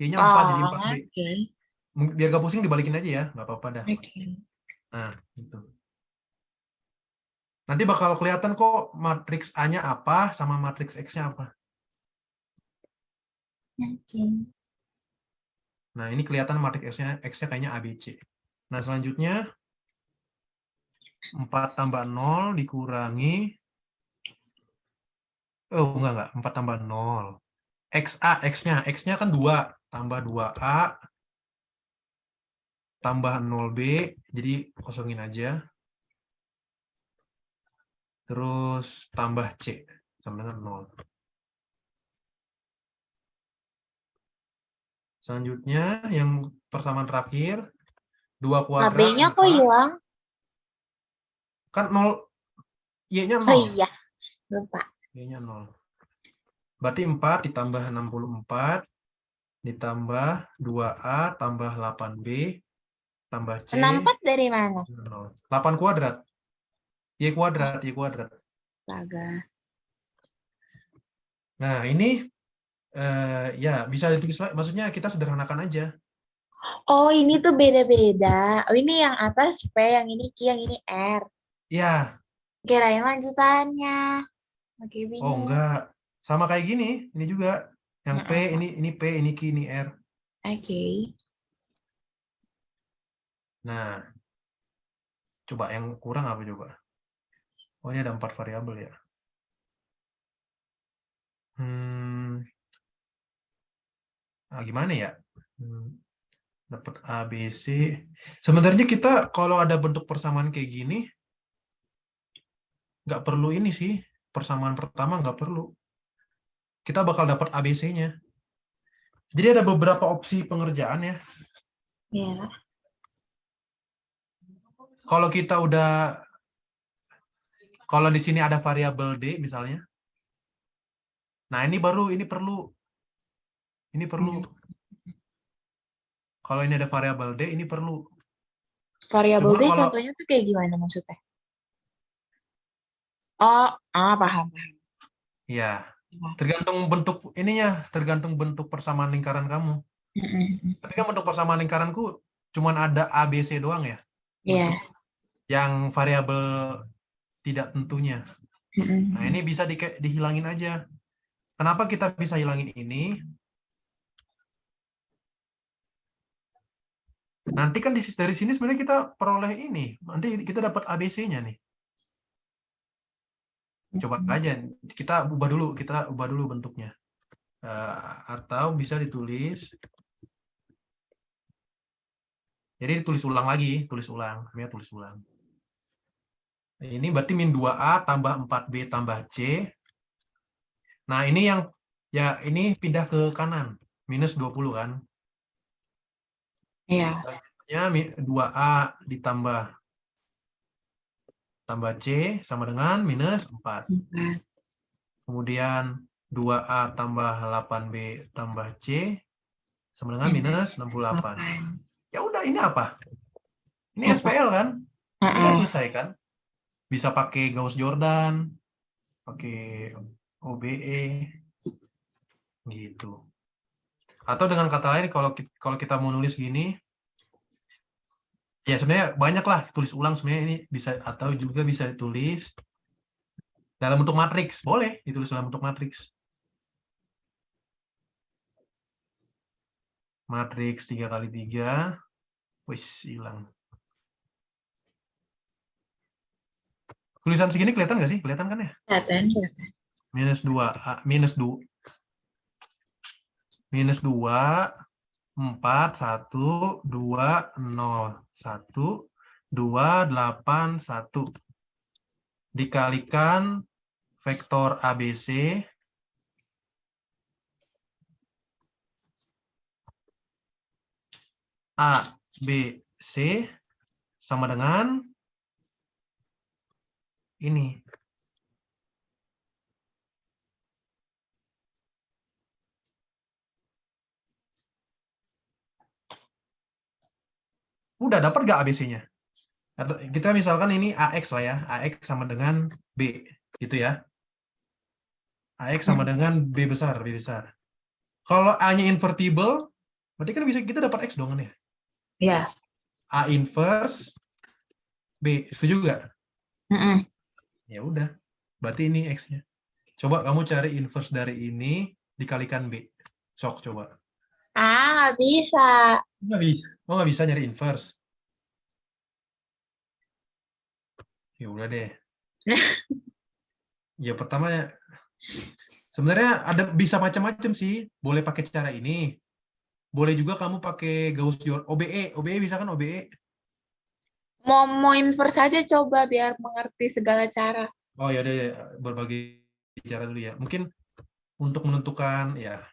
Y-nya 4 jadi 4B. Okay. Biar gak pusing dibalikin aja ya, nggak apa-apa dah. Okay. Nah, gitu. Nanti bakal kelihatan kok matriks A-nya apa sama matriks X-nya apa. Okay. Nah, ini kelihatan matriks X-nya kayaknya ABC. Nah, selanjutnya 4 tambah 0 dikurangi, enggak, 4 tambah 0. X-nya kan 2, tambah 2A, tambah 0B, jadi kosongin aja. Terus tambah C, sama dengan 0. Selanjutnya, yang persamaan terakhir, 2 kuadrat. B-nya kok hilang? Kan 0, Y-nya 0. Oh iya, lupa. Y-nya 0. Berarti 4 ditambah 64, ditambah 2A, tambah 8B, tambah C. 64 dari mana? 8 kuadrat. Y kuadrat. Laga. Nah, ini ya bisa ditulis, maksudnya kita sederhanakan aja. Oh, ini tuh beda-beda. Oh, ini yang atas P, yang ini Q, yang ini R. Ya. Kirain lanjutannya. Oke, bingung. Oh, enggak. Sama kayak gini, ini juga. Yang P, ini P, ini Q, ini R. Oke. Nah, coba yang kurang apa coba? Oh, ini ada 4 variabel ya. Gimana ya? Dapat A, B, C. Sebenarnya kita kalau ada bentuk persamaan kayak gini, nggak perlu ini sih. Persamaan pertama nggak perlu. Kita bakal dapat ABC-nya. Jadi ada beberapa opsi pengerjaan ya. Iya. Kalau kita udah, kalau di sini ada variabel D misalnya. Nah, ini perlu. Ini perlu. Kalau ini ada variabel D, ini perlu. Variabel D contohnya tuh kayak gimana maksudnya? Oh, paham. Ya, tergantung bentuk ininya, tergantung bentuk persamaan lingkaran kamu. Tapi kan bentuk persamaan lingkaranku cuman ada A, B, C doang ya. Iya. Yang variabel tidak tentunya. Nah, ini bisa dihilangin aja. Kenapa kita bisa hilangin ini? Nanti kan dari sini sebenarnya kita peroleh ini. Nanti kita dapat ABC-nya nih. Coba aja, kita ubah dulu bentuknya. Atau bisa ditulis. Jadi ditulis ulang lagi, tulis ulang. Ini berarti min 2A tambah 4B tambah C. Nah, ini yang, ya ini pindah ke kanan. Minus 20 kan. Iya. Selanjutnya 2A ditambah tambah C sama dengan minus 4. Kemudian 2A tambah 8B tambah C sama dengan minus 68. Ya udah, ini apa? Ini SPL kan? Ini kan selesai kan? Bisa pakai Gauss-Jordan, pakai OBE, gitu. Atau dengan kata lain, kalau kita mau nulis gini, ya sebenarnya banyak lah tulis ulang sebenarnya ini bisa, atau juga bisa ditulis dalam bentuk matriks, boleh ditulis dalam bentuk matriks. Matriks 3 kali 3, wis hilang. Tulisan segini kelihatan nggak sih? Kelihatan kan ya? Kelihatan. Minus 2, minus 2, 4, 1, 2, 0, 1, 2, 8, 1. Dikalikan vektor ABC A, B, C sama dengan ini. Udah dapat nggak ABC-nya? Kita misalkan ini AX lah ya. AX sama dengan B, gitu ya. AX sama dengan B besar, B besar. Kalau A-nya invertible, berarti kan bisa kita dapat X dong kan ya? Ya. A inverse B, setuju nggak? Ya udah, berarti ini X-nya. Coba kamu cari inverse dari ini dikalikan B. Sok coba. Nggak bisa. Nggak bisa. Oh, nggak bisa nyari inverse. Ya udah deh. Ya pertama sebenarnya ada bisa macam-macam sih. Boleh pakai cara ini. Boleh juga kamu pakai Gauss-Jordan. OBE, OBE bisa kan OBE? Mau inverse aja coba biar mengerti segala cara. Oh ya udah, berbagai cara dulu ya. Mungkin untuk menentukan ya.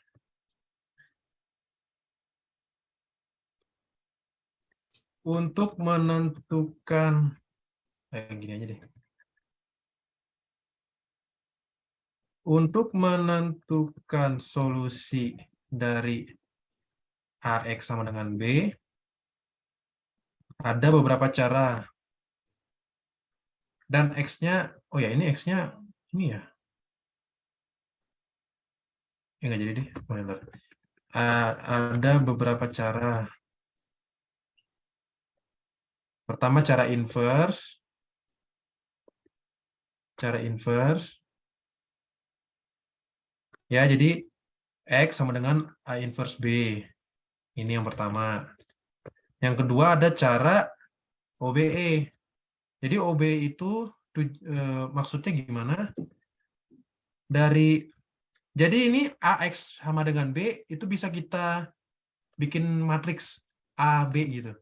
Untuk menentukan gini aja deh. Untuk menentukan solusi dari AX sama dengan B, ada beberapa cara. Dan X-nya, oh ya ini X-nya, ini ya. Ya nggak jadi deh. Bentar. Ada beberapa cara. Pertama cara inverse. Cara inverse. Ya, jadi X sama dengan A inverse B. Ini yang pertama. Yang kedua ada cara OBE. Jadi OBE itu maksudnya gimana? Jadi ini AX sama dengan B itu bisa kita bikin matriks A, B gitu.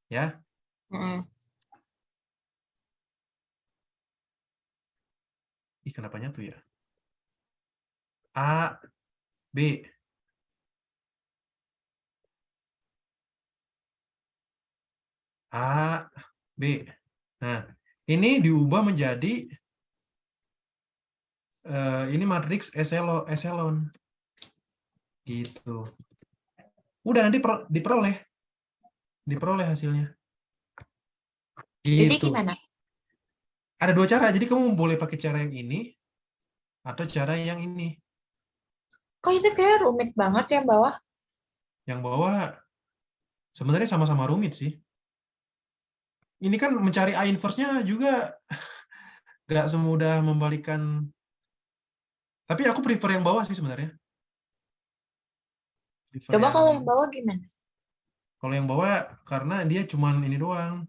Ya. Kenapa nyatu ya? A, B. A, B. Nah, ini diubah menjadi ini matriks eselon. Gitu. Udah nanti diperoleh hasilnya. Gitu. Jadi gimana? Ada dua cara. Jadi kamu boleh pakai cara yang ini atau cara yang ini. Kok itu kayak rumit banget yang bawah? Yang bawah sebenarnya sama-sama rumit sih. Ini kan mencari A inverse-nya juga nggak semudah membalikan. Tapi aku prefer yang bawah sih sebenarnya. Coba kalau yang bawah gimana? Kalau yang bawah karena dia cuman ini doang.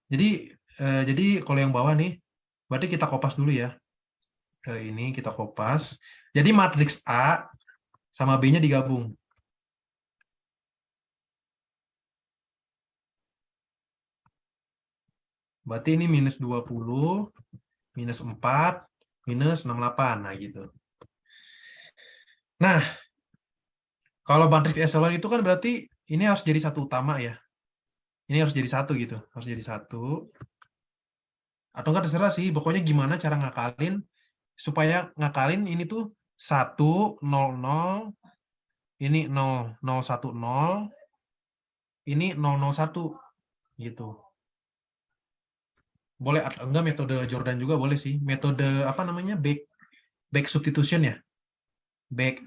Jadi kalau yang bawah nih, berarti kita kopas dulu ya. Ini kita kopas. Jadi matriks A sama B-nya digabung. Berarti ini minus 20, minus 4, minus 68. Nah, gitu. Nah, kalau matriks eselon itu kan berarti ini harus jadi satu utama ya. Ini harus jadi satu gitu. Harus jadi satu. Atau enggak terserah sih, pokoknya gimana cara ngakalin supaya ngakalin ini tuh 1, 0, 0, ini 0, 0, 1, 0, ini 0, 0, 1 gitu. Boleh atau enggak metode Jordan juga boleh sih. Metode apa namanya? Back substitution ya. Back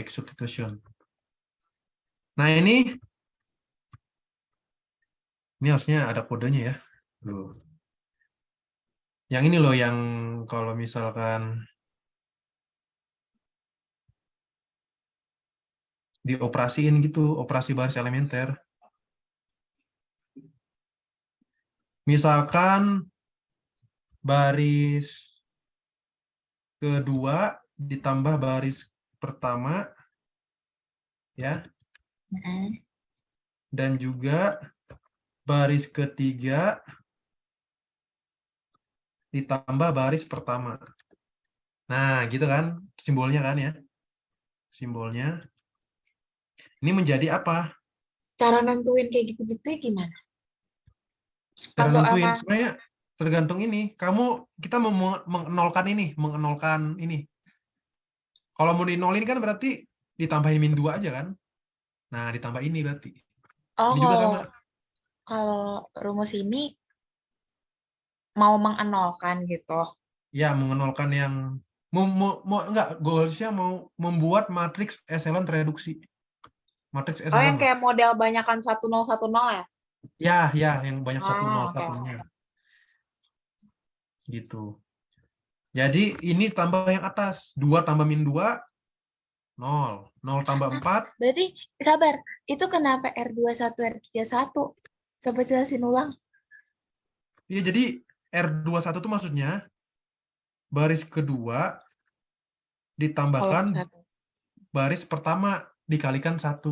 substitution. Nah, ini harusnya ada kodenya ya. Tuh. Yang ini loh yang kalau misalkan dioperasiin gitu, operasi baris elementer. Misalkan baris kedua ditambah baris pertama ya, dan juga baris ketiga ditambah baris pertama. Nah, gitu kan simbolnya kan ya. Simbolnya. Ini menjadi apa? Cara nentuin kayak gitu-gitu gimana? Cara Atau nentuin emang sebenarnya tergantung ini. Kita mau mengenolkan ini. Kalau mau dinolin kan berarti ditambahin min 2 aja kan? Nah, ditambah ini berarti. oh Ini juga sama. kalau rumus ini mau mengenolkan gitu. Ya, mengenolkan yang enggak, goalsnya mau membuat matriks echelon tereduksi. Matriks Oh, yang echelon lah. kayak model banyakan 1010 ya? Ya, yang banyak 1, 0, Oke. 1-nya. Gitu. Jadi ini tambah yang atas. 2 tambah min 2, 0. 0 tambah 4. Berarti, sabar, itu kenapa R21, R31? Coba jelasin ulang. Iya, jadi R21 itu maksudnya baris kedua Kolom ditambahkan 1. baris pertama dikalikan 1.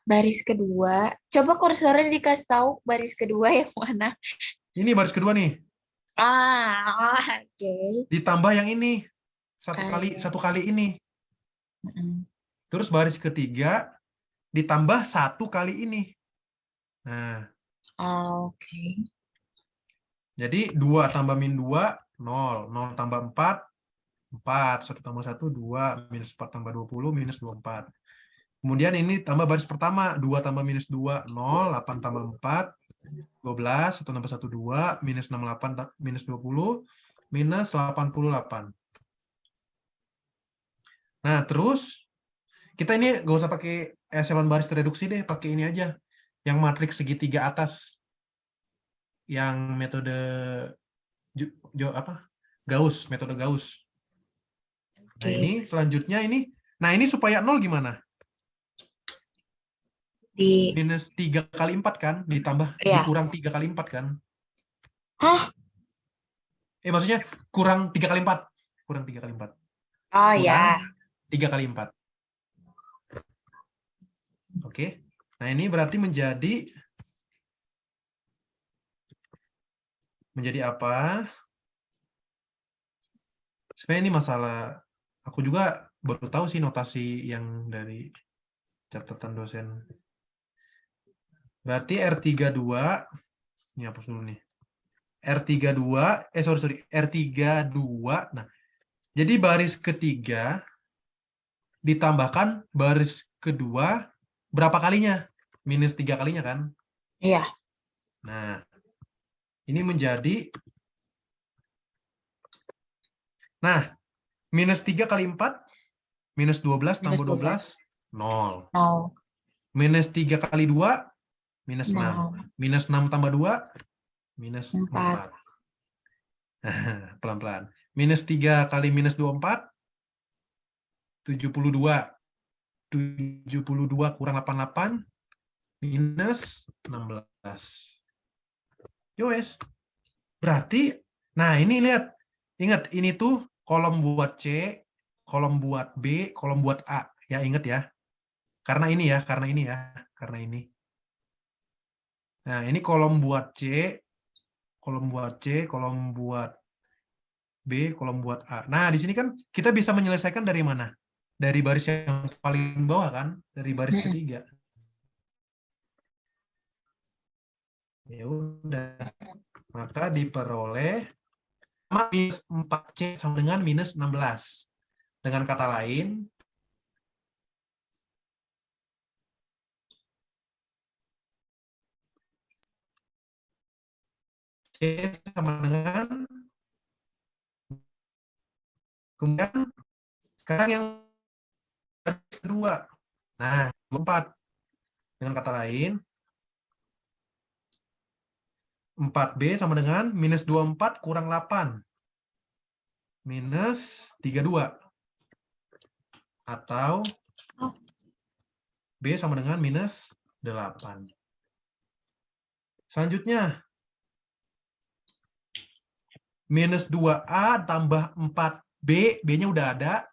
Baris kedua. Coba kursornya dikasih tahu baris kedua yang mana. Ini baris kedua nih. Oke. Ditambah yang ini. Iya. Satu kali ini. Mm-mm. Terus baris ketiga ditambah 1 kali ini. Nah, Oke. jadi 2 tambah min 2, 0. 0 tambah 4, 4. 1 tambah 1, 2. Minus 4 tambah 20, minus 24. Kemudian ini tambah baris pertama. 2 tambah minus 2, 0. 8 tambah 4, 12. 1 tambah 1, 2. Minus 68, minus 20. Minus 88. Nah, terus kita ini nggak usah pakai echelon baris tereduksi deh. Pakai ini aja. Yang matriks segitiga atas. Yang metode Gauss, metode Gauss. Nah, Oke. ini selanjutnya ini. Nah, ini supaya 0 gimana? Di, Minus 3 kali 4 kan? Ditambah, ya. dikurang 3 kali 4 kan? Hah? Maksudnya kurang 3 kali 4. Kurang 3 kali 4. Oh Kurang ya. 3 kali 4. Oke. Nah, ini berarti menjadi apa? Sebenarnya ini masalah, aku juga baru tahu sih notasi yang dari catatan dosen. Berarti R32, ini hapus dulu nih. R32, nah, jadi baris ketiga ditambahkan baris kedua berapa kalinya? Minus 3 kalinya kan? Iya. Nah, ini menjadi, nah, minus 3 kali 4, minus 12 Minus tambah 12. 12, 0. 0. Minus 3 kali 2, minus 6. 0. Minus 6 tambah 2, minus 4. 4. Pelan-pelan. Minus 3 kali minus 24, 72. 72 kurang 88, minus 16. Yowes. Berarti, nah ini lihat. Ingat, ini tuh kolom buat C, kolom buat B, kolom buat A. Ya, ingat ya. Karena ini. Nah, ini kolom buat C, kolom buat C, kolom buat B, kolom buat A. Nah, di sini kan kita bisa menyelesaikan dari mana? Dari baris yang paling bawah kan? Dari baris ketiga. Ya udah. Maka diperoleh minus 4C sama dengan minus 16. Dengan kata lain, C sama dengan, kemudian sekarang yang kedua. Nah, 4. Dengan kata lain, 4B sama dengan minus 24 kurang 8. Minus 32. Atau B sama dengan minus 8. Selanjutnya, minus 2A tambah 4B, B-nya udah ada.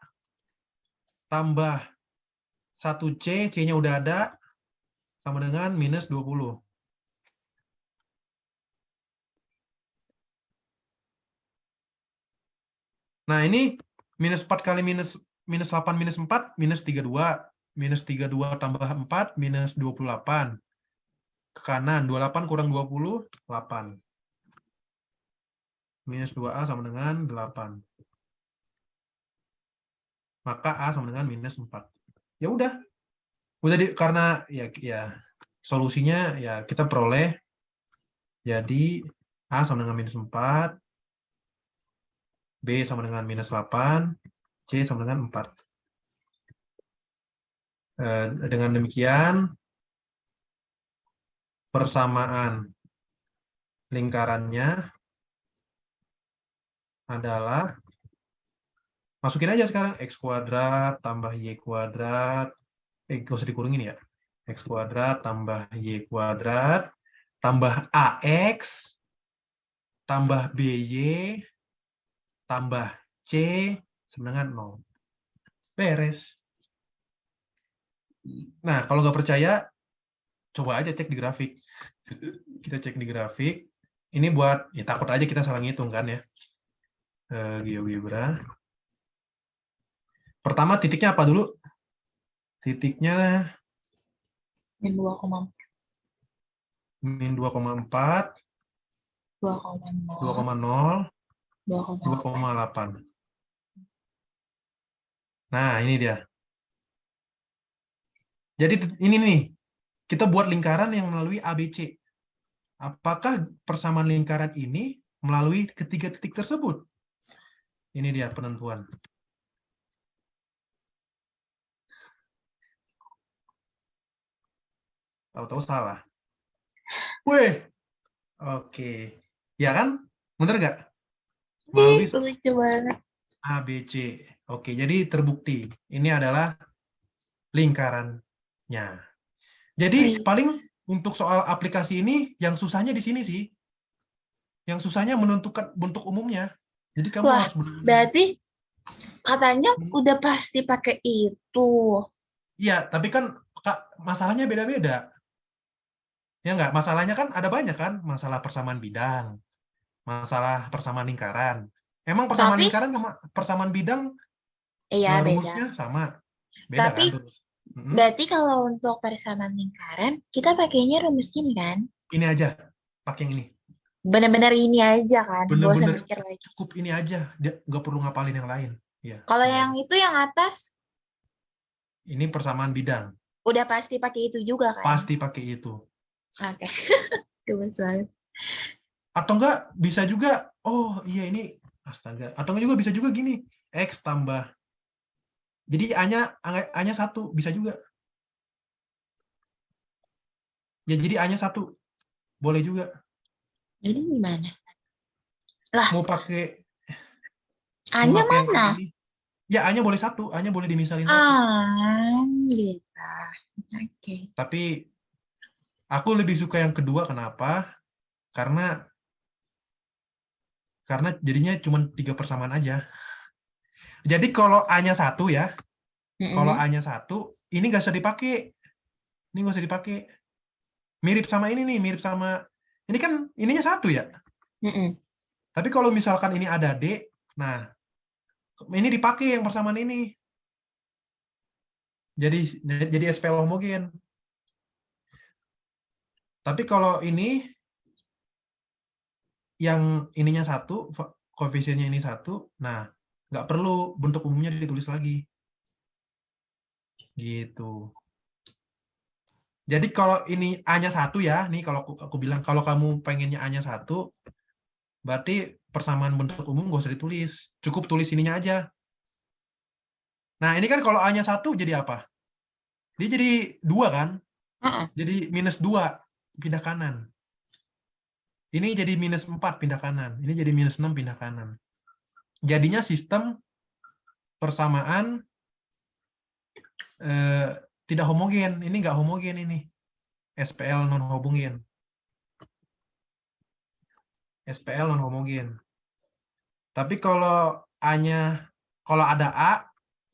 Tambah 1C, C-nya udah ada. Sama dengan minus 20. Nah, ini minus 4 kali minus 8 minus 4, minus 32. Minus 32 tambah 4, minus 28. Ke kanan, 28 kurang 20, 8. Minus 2A sama dengan 8. Maka A sama dengan minus 4. Ya udah. Karena ya solusinya ya kita peroleh jadi A sama dengan minus 4, B sama dengan minus 8, C sama dengan 4. Dengan demikian, persamaan lingkarannya adalah, masukin aja sekarang, X kuadrat tambah Y kuadrat, nggak usah dikurungin ya, X kuadrat tambah Y kuadrat, tambah AX, tambah BY, tambah C, sama dengan 0. Beres. Nah, kalau nggak percaya, coba aja cek di grafik. Kita cek di grafik. Ini buat, ya takut aja kita salah ngitung kan ya. GeoGebra. Pertama titiknya apa dulu? Titiknya Min 2,4. min 2,4, 2,0, 2,8. Nah, ini dia. Jadi ini nih, kita buat lingkaran yang melalui ABC. Apakah persamaan lingkaran ini melalui ketiga titik tersebut? Ini dia penentuan. Tahu-tahu salah. Weh, oke. Ya kan? Bener nggak? Melalui Lucu banget. ABC. Oke, jadi terbukti. Ini adalah lingkarannya. Jadi paling untuk soal aplikasi ini, yang susahnya di sini sih. Yang susahnya menentukan bentuk umumnya. Jadi kamu harus benar-benar. Berarti katanya udah pasti pakai itu. Iya, tapi kan masalahnya beda-beda. Ya nggak? Masalahnya kan ada banyak kan? Masalah persamaan bidang, masalah persamaan lingkaran. Emang persamaan Tapi, lingkaran sama persamaan bidang iya beda. rumusnya sama? Beda Tapi, kan? berarti kalau untuk persamaan lingkaran, kita pakainya rumus ini kan? Ini aja, pakai yang ini. Benar-benar ini aja kan? Gak usah Bener-bener mikir lagi. cukup ini aja, dia nggak perlu ngapalin yang lain. Ya, Kalau yang itu yang atas, ini persamaan bidang. udah pasti pakai itu juga kan? Pasti pakai itu. Oke. Gemes banget. Atau enggak bisa juga, oh iya ini astaga. Atau enggak juga bisa juga gini, X tambah. Jadi A-nya 1 bisa juga. Ya jadi A-nya 1. Boleh juga. Jadi gimana? Lah, Mau pakai A-nya mana? ini. Ya A-nya boleh 1, A-nya boleh dimisalin 1. Gitu. Oke. Tapi aku lebih suka yang kedua, kenapa? Karena jadinya cuma 3 persamaan aja. Jadi kalau A-nya 1 ya, kalau A-nya 1, ini nggak usah dipakai. Ini nggak usah dipakai. Mirip sama ini nih, mirip sama, ini kan ininya 1 ya. Tapi kalau misalkan ini ada D, nah, ini dipakai yang persamaan ini. Jadi SPL homogen. Tapi kalau ini yang ininya 1, koefisiennya ini 1, nah nggak perlu bentuk umumnya ditulis lagi. Gitu. Jadi kalau ini A-nya 1 ya, nih kalau aku bilang kalau kamu pengennya A-nya 1, berarti persamaan bentuk umum nggak usah ditulis. Cukup tulis ininya aja. Nah, ini kan kalau A-nya 1 jadi apa? Dia jadi 2 kan? Jadi -2, pindah kanan. Ini jadi -4, pindah kanan. Ini jadi -6, pindah kanan. Jadinya sistem persamaan tidak homogen. Ini nggak homogen ini. SPL non homogen. SPL non homogen. Tapi kalau A-nya, kalau ada A,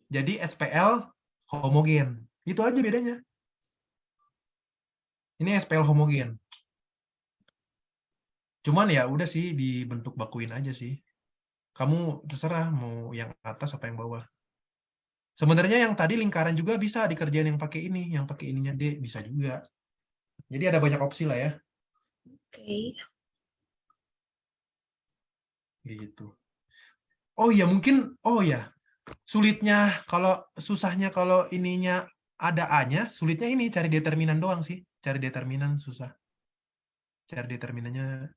jadi SPL homogen. Itu aja bedanya. Ini SPL homogen. Cuman ya udah sih dibentuk bakuin aja sih. Kamu terserah mau yang atas apa yang bawah. Sebenarnya yang tadi lingkaran juga bisa dikerjain yang pakai ini, yang pakai ininya D bisa juga. Jadi ada banyak opsi lah ya. Oke. Gitu. Oh iya mungkin, oh ya, sulitnya kalau susahnya kalau ininya ada A-nya, sulitnya ini cari determinan doang sih. Cari determinan susah. Cari determinannya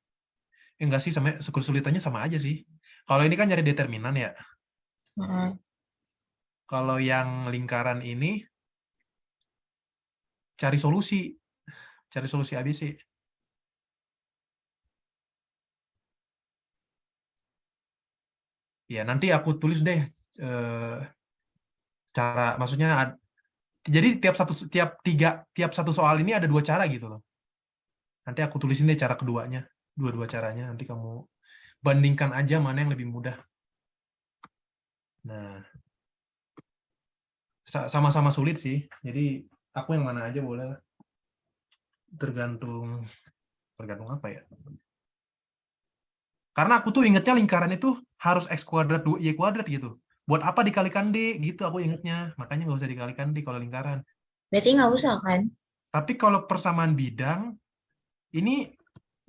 enggak sih, sama kesulitannya sama aja sih. Kalau ini kan nyari determinan ya. Kalau yang lingkaran ini cari solusi ABC. Ya, nanti aku tulis deh cara, maksudnya jadi tiap satu soal ini ada 2 cara gitu loh. Nanti aku tulisin deh cara keduanya, dua caranya, nanti kamu bandingkan aja mana yang lebih mudah. Nah, sama-sama sulit sih. Jadi aku yang mana aja boleh lah. Tergantung apa ya? Karena aku tuh ingetnya lingkaran itu harus X kuadrat 2Y kuadrat gitu. Buat apa dikalikan D gitu aku ingetnya. Makanya nggak usah dikalikan D kalau lingkaran. Berarti nggak usah kan? Tapi kalau persamaan bidang, ini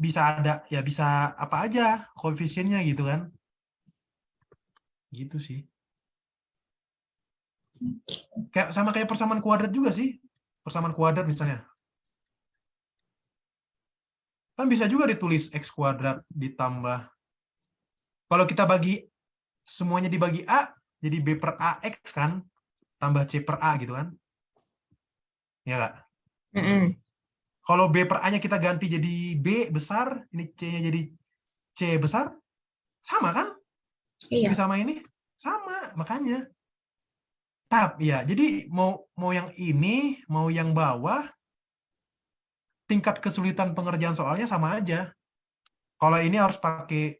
bisa ada, ya bisa apa aja koefisiennya gitu kan. Gitu sih. Sama kayak persamaan kuadrat juga sih. Persamaan kuadrat misalnya. Kan bisa juga ditulis X kuadrat ditambah. Kalau kita bagi, semuanya dibagi A, jadi B per AX kan. Tambah C per A gitu kan. Ya nggak? Kalau B per A-nya kita ganti jadi B besar, ini C-nya jadi C besar, sama kan? Iya. Ini sama ini? Sama, makanya. Tapi ya, jadi mau yang ini, mau yang bawah, tingkat kesulitan pengerjaan soalnya sama aja. Kalau ini harus pakai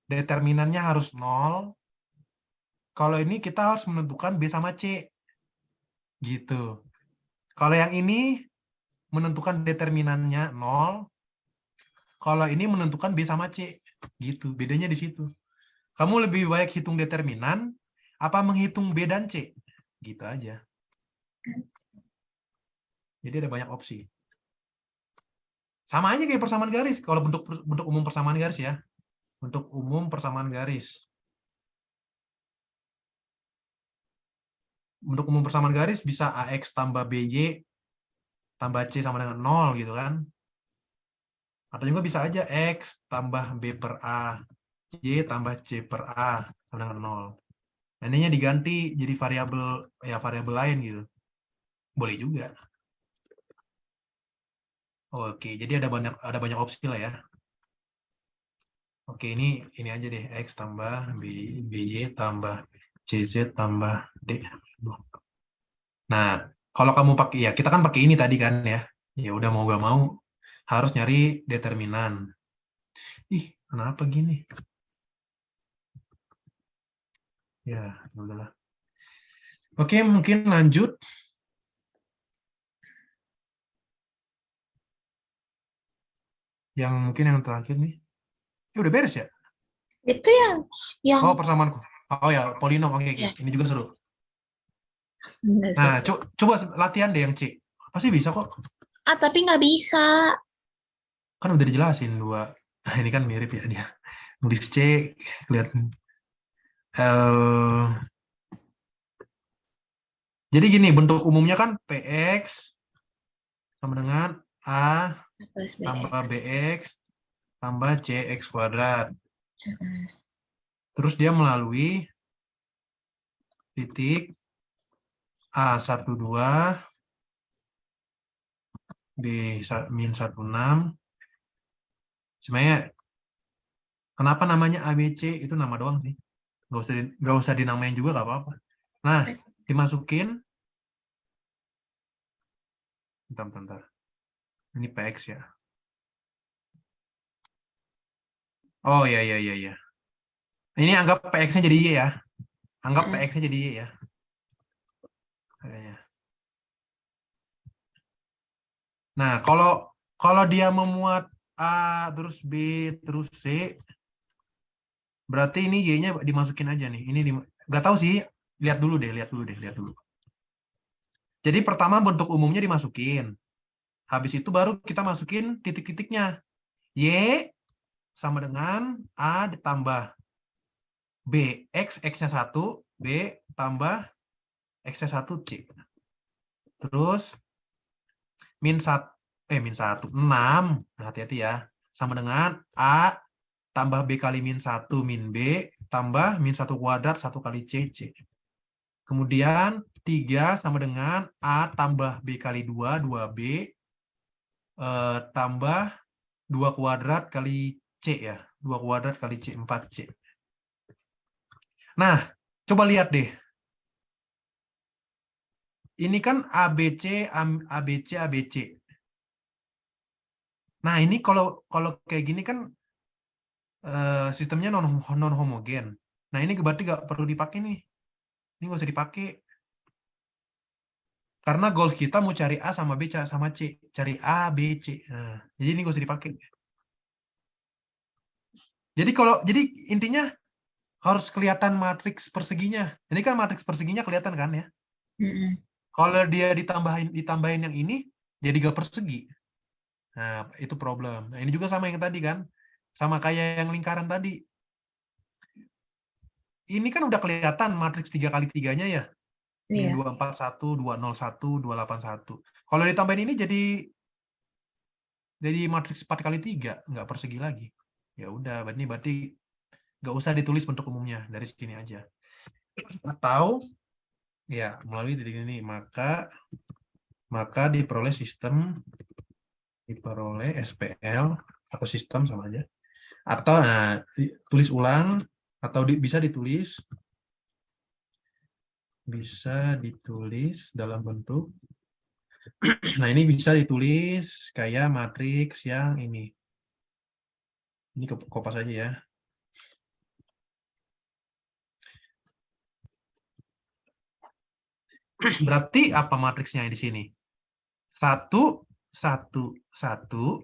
determinannya harus 0. Kalau ini kita harus menentukan B sama C. Gitu. Kalau yang ini menentukan determinannya 0. Kalau ini menentukan B sama C. Gitu. Bedanya di situ. Kamu lebih baik hitung determinan apa menghitung B dan C? Gitu aja. Jadi ada banyak opsi. Sama aja kayak persamaan garis. Kalau bentuk umum persamaan garis ya. Untuk umum persamaan garis. Untuk umum persamaan garis bisa AX tambah BY tambah C sama dengan 0 gitu kan. Atau juga bisa aja X tambah B per A. Y tambah C per A sama dengan 0. Nah, ininya diganti jadi variabel lain gitu. Boleh juga. Oke, jadi ada banyak opsi lah ya. Oke, ini aja deh, X tambah BY tambah CZ tambah D. Nah, kalau kamu pakai, ya kita kan pakai ini tadi kan ya. Ya udah mau gak mau harus nyari determinan. Ih, kenapa gini? Ya, udahlah. Oke, mungkin lanjut. Yang mungkin yang terakhir nih. Udah beres ya? Itu yang Oh, persamaanku. Oh ya, polinom. Oke. ya, Ini juga seru. bener Nah, sih. coba latihan deh yang C. Pasti bisa kok. Tapi nggak bisa. Kan udah dijelasin 2. Ini kan mirip ya dia. Nulis C, kelihatan. Jadi gini, bentuk umumnya kan PX sama dengan A plus tambah BX. BX tambah CX kuadrat. Mm-mm. Terus dia melalui titik A12 B min 16. Sebenarnya kenapa namanya ABC itu nama doang sih. Nggak usah dinamain juga nggak apa-apa. Nah, dimasukin. Bentar. Ini PX ya. Oh iya. Ini anggap PX-nya jadi Y ya. Anggap PX-nya jadi Y ya. Kayaknya. Nah, kalau dia memuat A terus B terus C, berarti ini Y-nya dimasukin aja nih. Ini nggak tahu sih. Lihat dulu deh. Jadi pertama bentuk umumnya dimasukin. Habis itu baru kita masukin titik-titiknya. Y sama dengan A ditambah B. X-nya 1, B tambah X-nya 1, C. Terus min 1, 6. Nah, hati-hati ya. Sama dengan A tambah B kali min 1 min B tambah min 1 kuadrat 1 kali C. Kemudian 3 sama dengan A tambah B kali 2, 2B tambah 2 kuadrat kali C ya. 2 kuadrat kali C, 4C. Nah, coba lihat deh. Ini kan ABC, ABC, ABC. Nah, ini kalau kayak gini kan sistemnya non homogen. Nah, ini berarti nggak perlu dipakai nih. Ini nggak usah dipakai. Karena goals kita mau cari A sama B sama C. Cari A, B, C. Nah, jadi ini nggak usah dipakai. Jadi intinya harus kelihatan matriks perseginya. Ini kan matriks perseginya kelihatan kan ya. Kalau dia ditambahin yang ini, jadi gak persegi. Nah, itu problem. Nah, ini juga sama yang tadi kan. Sama kayak yang lingkaran tadi. Ini kan udah kelihatan matriks 3 kali 3-nya ya. Min 241, 201, 281. Kalau ditambahin ini jadi matriks 4 kali 3, nggak persegi lagi. Ya udah, berarti nggak usah ditulis bentuk umumnya, dari sini aja. Atau ya melalui titik ini, maka diperoleh SPL atau sistem sama aja. Atau tulis ulang atau bisa ditulis dalam bentuk. Nah, ini bisa ditulis kayak matriks yang ini. Ini kopas aja ya. Berarti apa matriksnya di sini? 1, 1, 1,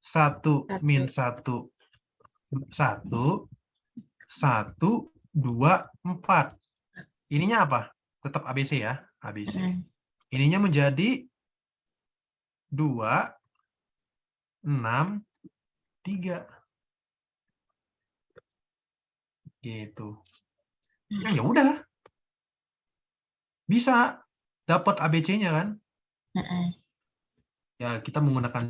1 min 1, 1, 1, 2, 4. Ininya apa? Tetap ABC ya, ABC. Ininya menjadi 2, 6, 3. Gitu. Ya udah. Bisa dapat ABC-nya kan? Ya, kita menggunakan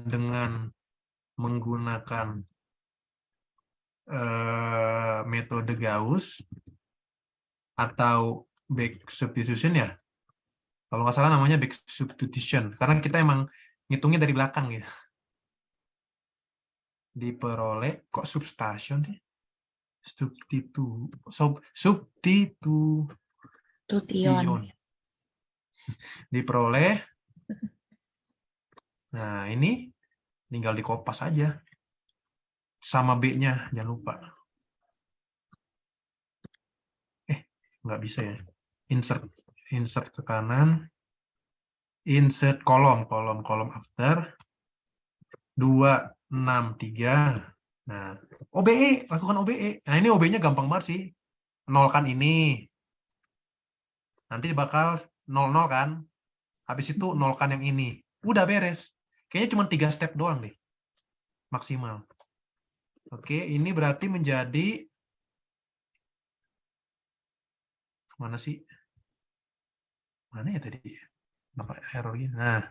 metode Gauss atau back substitution ya. Kalau nggak salah namanya back substitution, karena kita emang ngitungnya dari belakang ya. Diperoleh, kok substitution sih? Substitution. Diperoleh. Nah, ini tinggal dikopas aja. Sama B-nya, jangan lupa. Nggak bisa ya. Insert ke kanan. Insert kolom after 2, 6, 3. Nah, OBE, lakukan OBE. Nah, ini OBE-nya gampang banget sih. Nolkan ini. Nanti bakal 00 kan. Habis itu nolkan yang ini. Udah beres. Kayaknya cuma 3 step doang deh. Maksimal. Oke, ini berarti menjadi mana sih? Mana ya tadi? Kenapa error ini? Nah,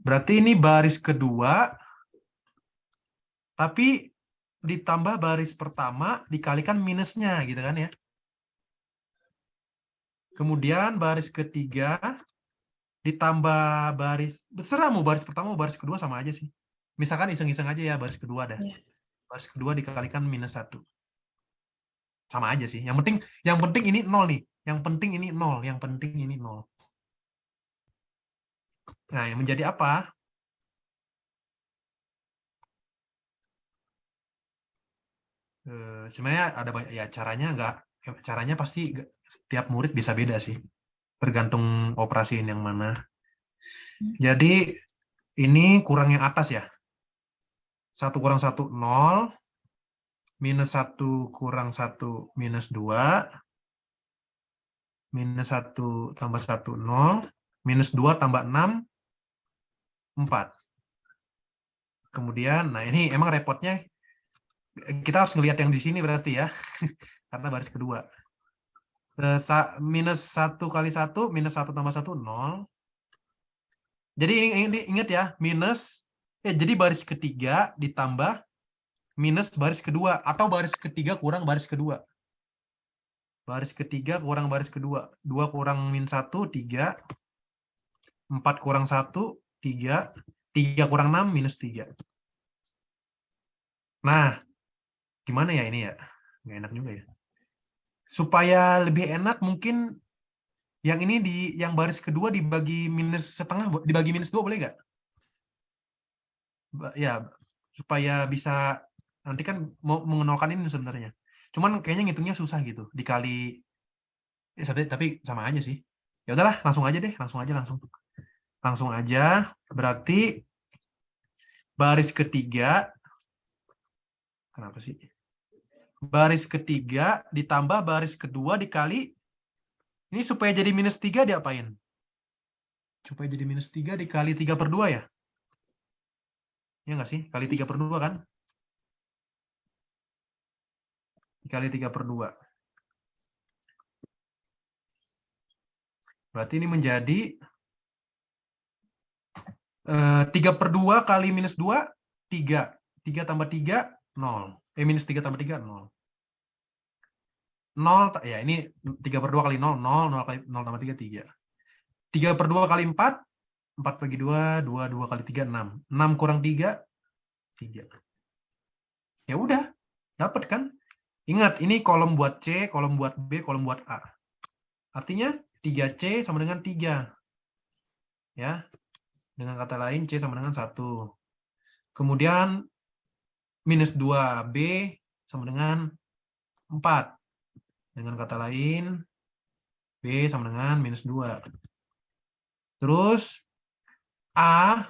berarti ini baris kedua, tapi ditambah baris pertama dikalikan minusnya, gitu kan ya? Kemudian baris ketiga ditambah baris, terserah mau baris pertama mau baris kedua sama aja sih. Misalkan iseng-iseng aja ya baris kedua dah. Iya. Baris kedua dikalikan -1. Sama aja sih. Yang penting ini 0 nih. Yang penting ini 0. Yang penting ini 0. Nah, yang menjadi apa? Sebenarnya ada banyak ya caranya pasti setiap murid bisa beda sih. Tergantung operasiin yang mana. Jadi ini kurang yang atas ya. 1 kurang 1 0. -1 kurang 1 -2. -1 tambah 1 0. -2 tambah 6 4. Kemudian, nah ini emang repotnya kita harus ngelihat yang di sini berarti ya. Karena baris kedua. -1 kali 1, -1 tambah 1 0. Jadi ini ingat ya, jadi baris ketiga ditambah minus baris kedua, atau baris ketiga kurang baris kedua. Baris ketiga kurang baris kedua. 2 kurang -1, 3. 4 kurang 1, 3. 3 kurang 6, -3. Nah, gimana ya ini ya? Nggak enak juga ya. Supaya lebih enak mungkin yang ini yang baris kedua dibagi -1/2, dibagi -2 boleh nggak? Ya, supaya bisa nanti kan mau mengenalkan ini sebenarnya. Cuman kayaknya ngitungnya susah gitu. Dikali tapi sama aja sih. Ya udahlah, langsung aja deh, langsung aja. Langsung aja. Berarti baris ketiga, kenapa sih? Baris ketiga ditambah baris kedua dikali, ini supaya jadi -3 diapain? Supaya jadi -3 dikali 3/2 ya? Ya nggak sih? Kali 3/2 kan? Dikali 3/2. Berarti ini menjadi 3/2 kali -2, 3. 3 tambah 3, 0. -3 tambah 3, 0. 0, ya ini 3/2 kali 0, 0. 0 tambah 3, 3. 3/2 kali 4, 4 bagi 2, 2. 2 kali 3, 6. 6 kurang 3, 3. Ya udah, dapat kan? Ingat, ini kolom buat C, kolom buat B, kolom buat A. Artinya 3C sama dengan 3. Ya. Dengan kata lain, C sama dengan 1. Kemudian -2B sama dengan 4. Dengan kata lain, B sama dengan -2. Terus, A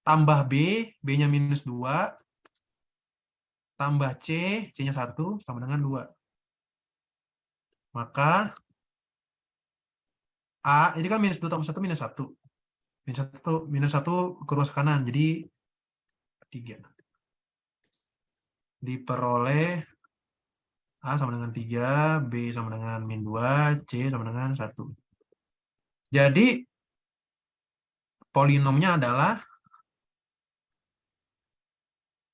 tambah B, B-nya -2, tambah C, C-nya 1, sama dengan 2. Maka, A, ini kan -2 tambah 1, -1. -1 ke ruas kanan, jadi 3. Diperoleh A sama dengan 3, B sama dengan -2, C sama dengan 1. Jadi, polinomnya adalah,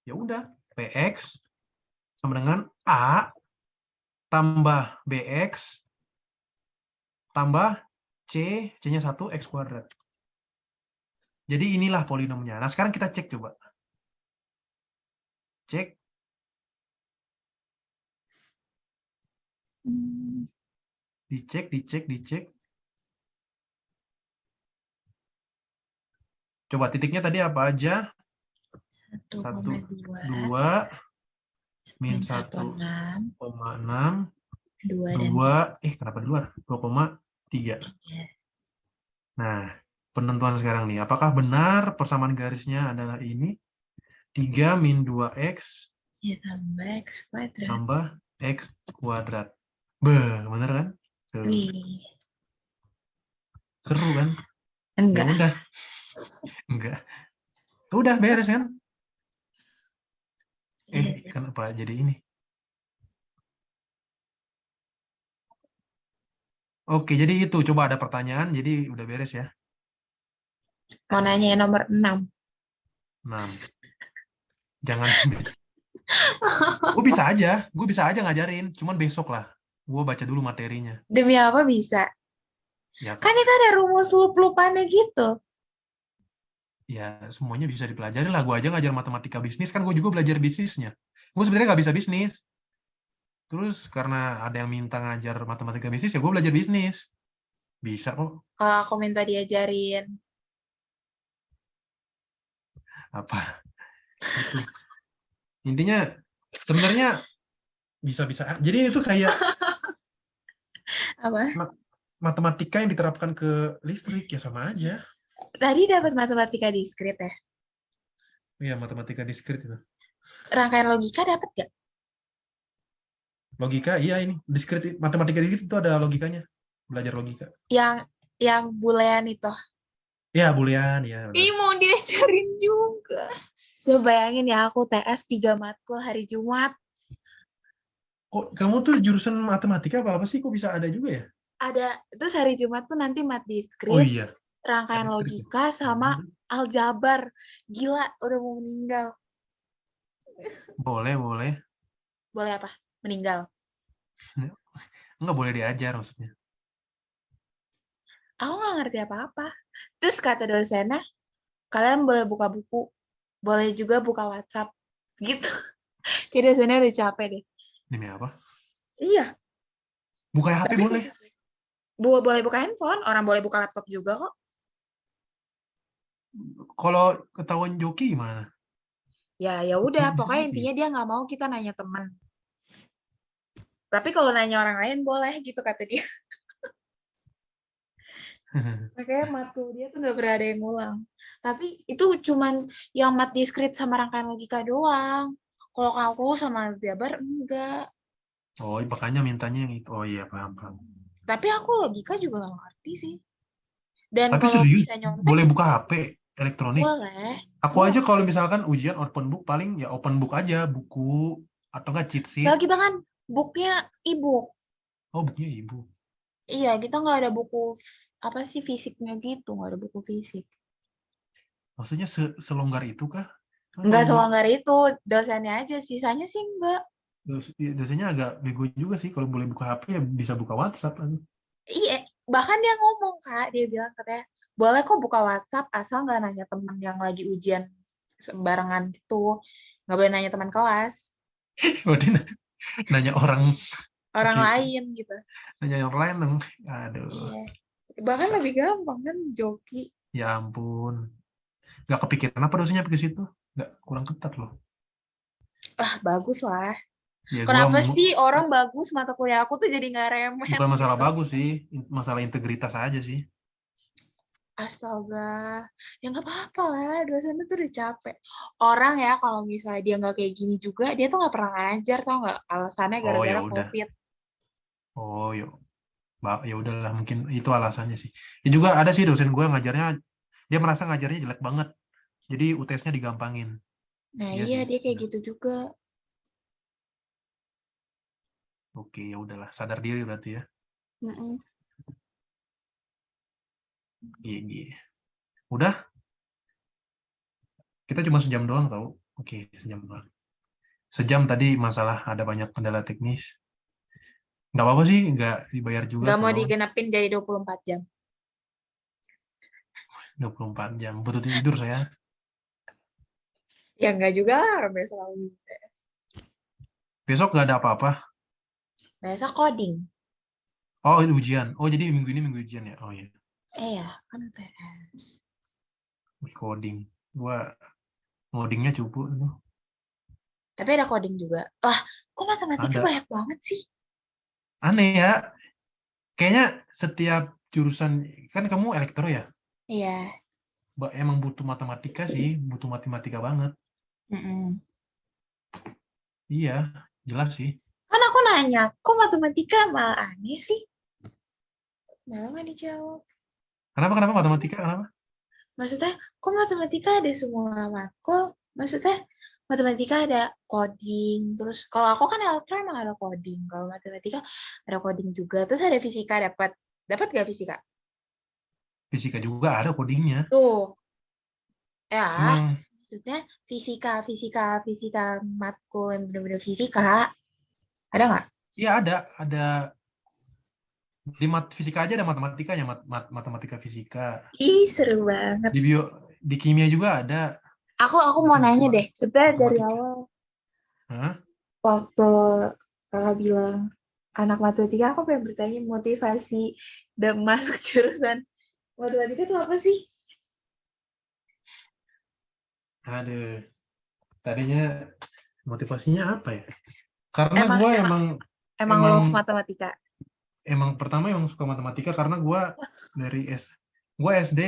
ya udah, PX sama dengan A tambah BX tambah C, C-nya 1, X kuadrat. Jadi inilah polinomnya. Nah, sekarang kita cek coba. Cek. Dicek. Coba titiknya tadi apa aja? 1,2 min 1,6 2, kenapa di luar? 2,3. Nah, penentuan sekarang nih, apakah benar persamaan garisnya adalah ini? 3 min 2x tambah X kuadrat. tambah X kuadrat. Bener kan? Wih. Seru kan? Enggak. Ya udah. Enggak. Udah beres kan? Kenapa jadi ini? Oke, jadi itu. Coba ada pertanyaan, jadi udah beres ya. Mau nanya yang nomor 6. 6. Jangan. Gue bisa aja ngajarin. Cuman besok lah. Gue baca dulu materinya. Demi apa bisa? Ya, Kan itu ada rumus lup-lupannya gitu. ya semuanya bisa dipelajari lah. Gue aja ngajar matematika bisnis, kan gue juga belajar bisnisnya. Gue sebenarnya nggak bisa bisnis. Terus karena ada yang minta ngajar matematika bisnis, ya gue belajar bisnis. Bisa kok. Kalau aku minta diajarin. Apa? Itu. Intinya sebenarnya bisa-bisa. Jadi itu kayak Apa? matematika yang diterapkan ke listrik, ya sama aja. Tadi dapat matematika diskrit ya? Iya, matematika diskrit itu. Rangkaian logika dapat gak? Logika, iya ini. Diskrit, matematika diskrit itu ada logikanya. Belajar logika. Yang boolean itu. Ya, boolean, ya benar. Ih, mau diajarin juga. Coba bayangin ya, aku TS 3 matkul hari Jumat. Kok kamu tuh jurusan matematika apa sih? Kok bisa ada juga ya? Ada, terus hari Jumat tuh nanti mat Oh diskrit, iya, rangkaian ada diskrit. logika, sama aljabar. Gila, udah mau meninggal. Boleh, boleh. Boleh apa? Meninggal. Nggak boleh diajar maksudnya. Aku nggak ngerti apa-apa. Terus kata dosennya, kalian boleh buka buku, boleh juga buka WhatsApp. Gitu. Jadi dosennya udah capek deh. Demi apa? Iya, Buka HP tapi boleh. khusus boleh buka handphone, orang boleh buka laptop juga kok. Kalau ketahuan joki gimana? Ya udah, Bisa pokoknya jadi. intinya dia nggak mau kita nanya teman. Tapi kalau nanya orang lain boleh gitu kata dia. Makanya matkul dia tuh nggak pernah ada yang ngulang. Tapi itu cuman yang mat diskrit sama rangkaian logika doang. Kalau kalkulus sama aljabar enggak. Oh, makanya mintanya yang itu. Oh iya, paham, paham. Tapi aku logika juga nggak ngerti sih. Dan Tapi kalau serius, bisa nyontek boleh buka HP elektronik. boleh. Aku aja Boleh. kalau misalkan ujian open book, paling ya open book aja, buku atau enggak cheat sheet. Kalau kita kan booknya e-book. Oh, bukunya ibu. Iya, kita nggak ada buku apa sih fisiknya gitu, nggak ada buku fisik. Maksudnya selonggar itu kah? Kan Nggak kalau selonggar itu, dosennya aja, sisanya sih enggak. dosennya agak bego juga sih, kalau boleh buka HP ya bisa buka WhatsApp kan. Iya, bahkan dia ngomong Kak, dia bilang katanya, boleh kok buka WhatsApp asal nggak nanya teman yang lagi ujian sembarangan gitu, nggak boleh nanya teman kelas, Berarti nanya orang, orang oke, lain gitu. nanya orang lain dong. Aduh, Iya, bahkan lebih gampang kan joki. ya ampun. Nggak kepikiran apa dosennya ke situ? Nggak, kurang ketat loh. Ah, bagus lah. Ya Kenapa sih orang bagus mata kuliah aku tuh jadi nggak remet bukan masalah gitu? bagus sih, masalah integritas aja sih. Astaga, ya nggak apa-apa lah, dosen itu udah capek. Orang ya kalau misalnya dia nggak kayak gini juga, dia tuh nggak pernah ngajar, tau nggak? Alasannya Oh ya gara-gara udah. COVID. Oh ya udahlah, mungkin itu alasannya sih. Ya juga ada sih dosen gue ngajarnya, dia merasa ngajarnya jelek banget. Jadi UTS-nya digampangin. Nah Iya iya, sih. dia kayak Benar. gitu juga. Oke, ya udahlah, sadar diri berarti ya. Mm-mm. Iya, iya. Udah, kita cuma sejam doang tau. Oke, sejam doang. Sejam tadi masalah ada banyak kendala teknis. Nggak apa-apa sih, nggak dibayar juga Nggak mau slow. digenapin jadi 24 jam. 24 jam. Butuh tidur saya. Ya nggak juga lah, orang biasa selalu. Besok nggak ada apa-apa. Biasa coding. Oh, ini ujian. Oh, jadi minggu ini minggu ujian ya? Oh iya, Ya, kan UTS. coding. Gua ngodingnya cupu. Tapi ada coding juga. Wah, kok matematika Ada. banyak banget sih? Aneh ya. Kayaknya setiap jurusan, kan kamu elektro ya? Iya. Emang butuh matematika sih. Butuh matematika banget. Mm-mm. Iya, jelas sih. Kan aku nanya, kok matematika malah aneh sih? Malah nggak dijawab. Kenapa matematika? Kenapa? Maksudnya, kok matematika ada semua matkul? Maksudnya, matematika ada coding, terus kalau aku kan elektro emang ada coding, kalau matematika ada coding juga, terus ada fisika, dapat gak fisika? Fisika juga ada codingnya. Tuh, ya, Emang maksudnya fisika matkul yang bener-bener fisika, ada nggak? iya ada di fisika aja ada matematikanya, matematika fisika. Ih, seru banget. Di kimia juga ada Aku mau nanya deh, sebenarnya dari matematika. awal Hah? waktu kakak bilang anak matematika, aku pengen bertanya motivasi dan masuk jurusan matematika itu apa sih? Aduh, tadinya motivasinya apa ya? Karena Emang gue emang emang emang love matematika. pertama emang suka matematika karena gue gue SD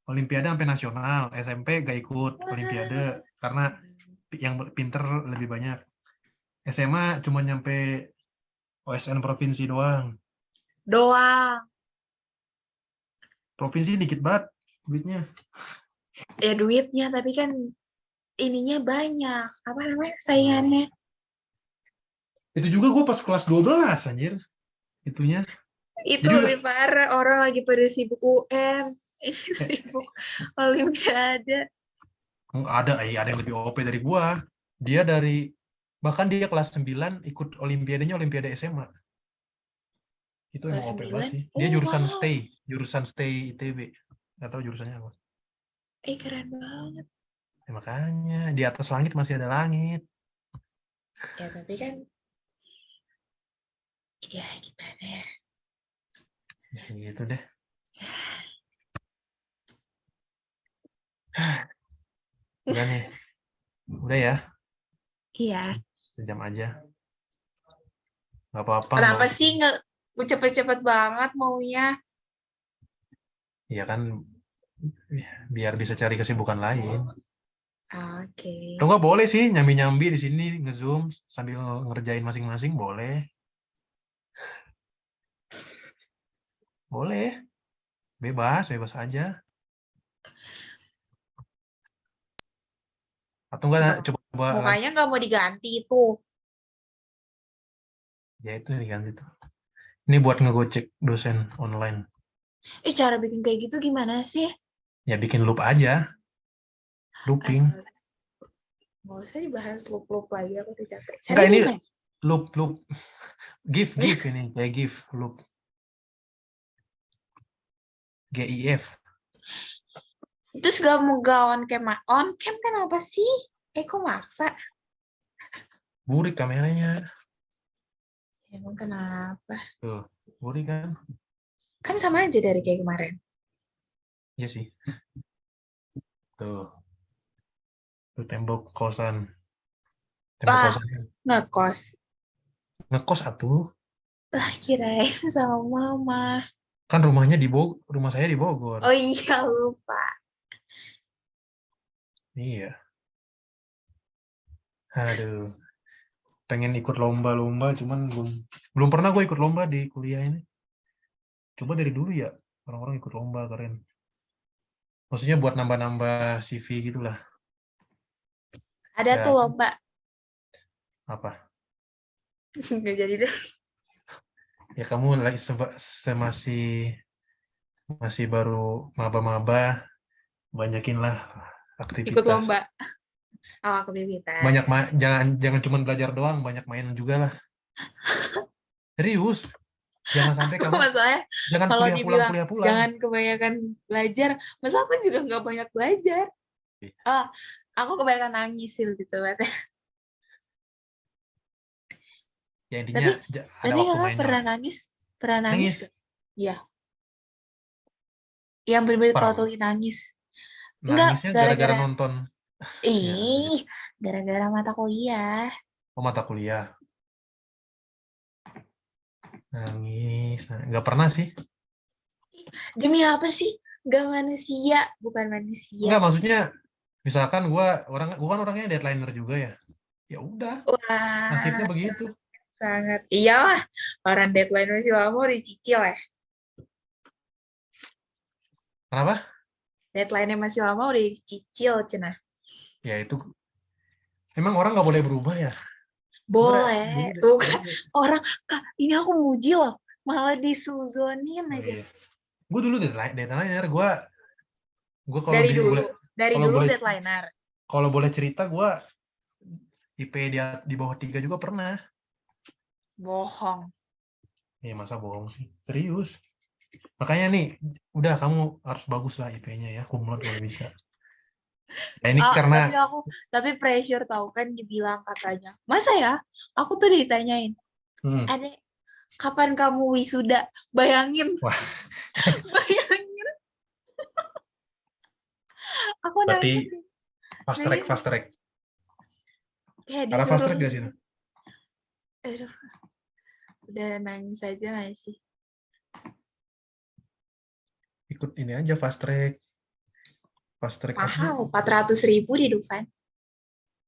Olimpiade sampai nasional, SMP gak ikut Olimpiade karena yang pinter lebih banyak. SMA cuma nyampe OSN provinsi doang. Doang. Provinsi dikit banget duitnya. Ya duitnya, tapi kan ininya banyak. Apa namanya? Saingannya. Itu juga gue pas kelas 12 anjir. Itunya. Itu Jadi udah lebih parah. Orang lagi pada sibuk UN. Ini sibuk Olimpiade. ada yang lebih OP dari gua. Bahkan dia kelas 9 ikut Olimpiadenya Olimpiade SMA. Itu emang Kelas OP banget 9. sih. Dia Oh, wow. jurusan stay ITB. Nggak tahu jurusannya apa. Keren banget. Ya, makanya di atas langit masih ada langit. Ya, tapi kan ya gimana ya? Gitu deh. Udah nih. Udah ya. Iya. Sejam aja. Nggak apa-apa. Kenapa sih nggak cepet-cepet banget maunya? Ya kan biar bisa cari kesibukan lain. Oke. Atau nggak boleh sih nyambi-nyambi di sini nge-zoom sambil ngerjain masing-masing boleh. Boleh. Bebas aja. Atau enggak coba lagi. Mukanya nggak mau diganti itu. Ya itu diganti tuh. Ini buat ngegocek dosen online. Cara bikin kayak gitu gimana sih? Ya bikin loop aja. Looping. Astaga. Nggak usah dibahas loop-loop lagi, aku udah capek. Enggak, Sari ini gimana? loop. GIF ini. Kayak GIF. Loop. GIF. Terus gak on cam. On cam kan apa sih? Kok maksa? Burik kameranya. Emang kenapa? Tuh. Burik kan? Kan sama aja dari kayak kemarin. Iya sih. Tuh. Tuh tembok kosan. Tembok Wah, kosan. ngekos. Ngekos atuh. Lah, kirain sama mama. Kan rumah saya di Bogor. Oh iya, lupa. Iya. Aduh. Pengen ikut lomba-lomba cuman belum pernah gue ikut lomba di kuliah ini. Coba dari dulu ya orang-orang ikut lomba keren. Maksudnya buat nambah-nambah CV gitulah. Ada tuh Ya lomba. apa? Nggak jadi deh. Ya kamu lagi masih baru maba-maba, banyakin lah Ikut aktivitas. lomba. Oh, aktivitas. Jangan cuma belajar doang, banyak main juga lah. Serius, jangan sampai Aku kamu masalahnya jangan kalau dibilang kuliah pulang. jangan kebanyakan belajar, masa aku juga nggak banyak belajar. Ah, aku kebanyakan nangis sih gitu. Ya intinya Tapi ada waktu kakak mainnya pernah lah. nangis? Pernah nangis Nangis, gak? Iya. Yang bener-bener pernah. totally nangis. Enggak, Nangisnya gara-gara gara-gara nonton. Ya, ih, gara-gara mata kuliah. mata kuliah. Nangis, nggak pernah sih. Demi apa sih? Gak manusia, bukan manusia. Nggak, maksudnya misalkan gua kan orangnya deadlineer juga ya. Ya udah, nasibnya Wah, begitu. sangat. Iyalah, orang deadline masih lama udah dicicil ya. Kenapa? Deadline-nya masih lama udah dicicil, cenah. Ya itu Emang orang nggak boleh berubah ya? Boleh. Tuh kan orang, Kak, ini aku muji loh. Malah disuzonin Oh, aja. iya. Gue dulu deadliner, gue Dari dulu. Dari kalau dulu boleh deadliner. kalau boleh cerita gue IP di bawah 3 juga pernah. Bohong. Ya masa bohong sih, serius. Makanya nih, udah kamu harus bagus lah IP-nya ya, kumlot kalau bisa. Nah ini Ah, karena tapi pressure tahu kan dibilang katanya. Masa ya? Aku tuh ditanyain, Adek, kapan kamu wisuda? Bayangin, wah, bayangin. Aku berarti nangis nih. fast track, Nangis fast nih. track. Kayak Ada fast disuruh, track gak sih? aduh, udah nangis aja gak sih? Ikut ini aja fast track. Fast track apa sih? Mahal, 400.000 di Dufan.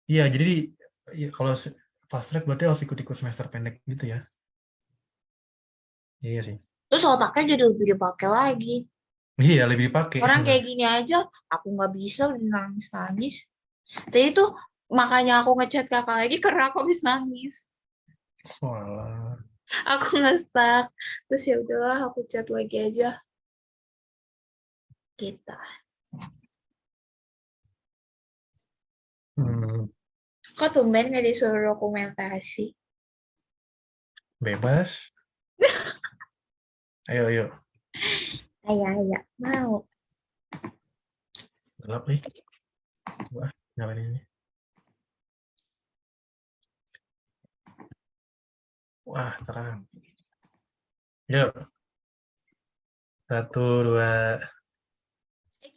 Iya, jadi ya, kalau fast track berarti harus ikut-ikut semester pendek gitu ya. Iya sih. Terus otaknya jadi lebih dipakai lagi. Iya, lebih dipakai Orang emang. kayak gini aja, aku nggak bisa udah nangis-nangis. Tadi tuh makanya aku ngechat kakak lagi karena aku habis nangis. Walah. Aku nggak stuck. Terus ya udahlah, aku chat lagi aja. Kita. Kok tumben nggak disuruh dokumentasi? Bebas. Ayo, ayo. Ya, mau. Gelap nih. Wah, nyalain ini. Wah, terang. Yuk. 1, 2,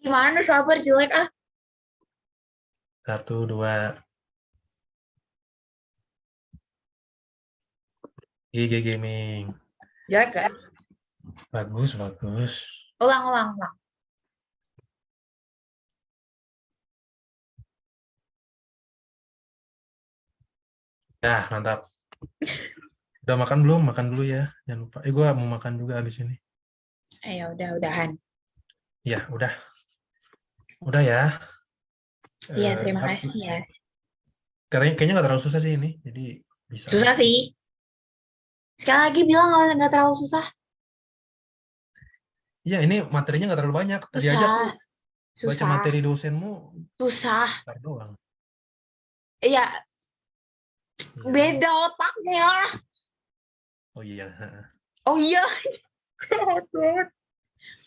Gimana sabar jelek ah? 1, 2. GG Gaming. Jelek kan? Bagus, bagus. Ulang. Nah, mantap. Udah makan belum? Makan dulu ya. Jangan lupa. Gue mau makan juga abis ini. Ayo, udahan. Ya, udah. Udah ya. Iya, terima kasih ya. Kayaknya nggak terlalu susah sih ini. Jadi bisa lah. Susah sih. Sekali lagi bilang nggak terlalu susah. Iya, ini materinya nggak terlalu banyak. Tadi aja aku Susah. baca Susah. materi dosenmu Susah. bentar doang. Iya, Iya. beda otaknya. Oh iya. Oh iya. Aduh.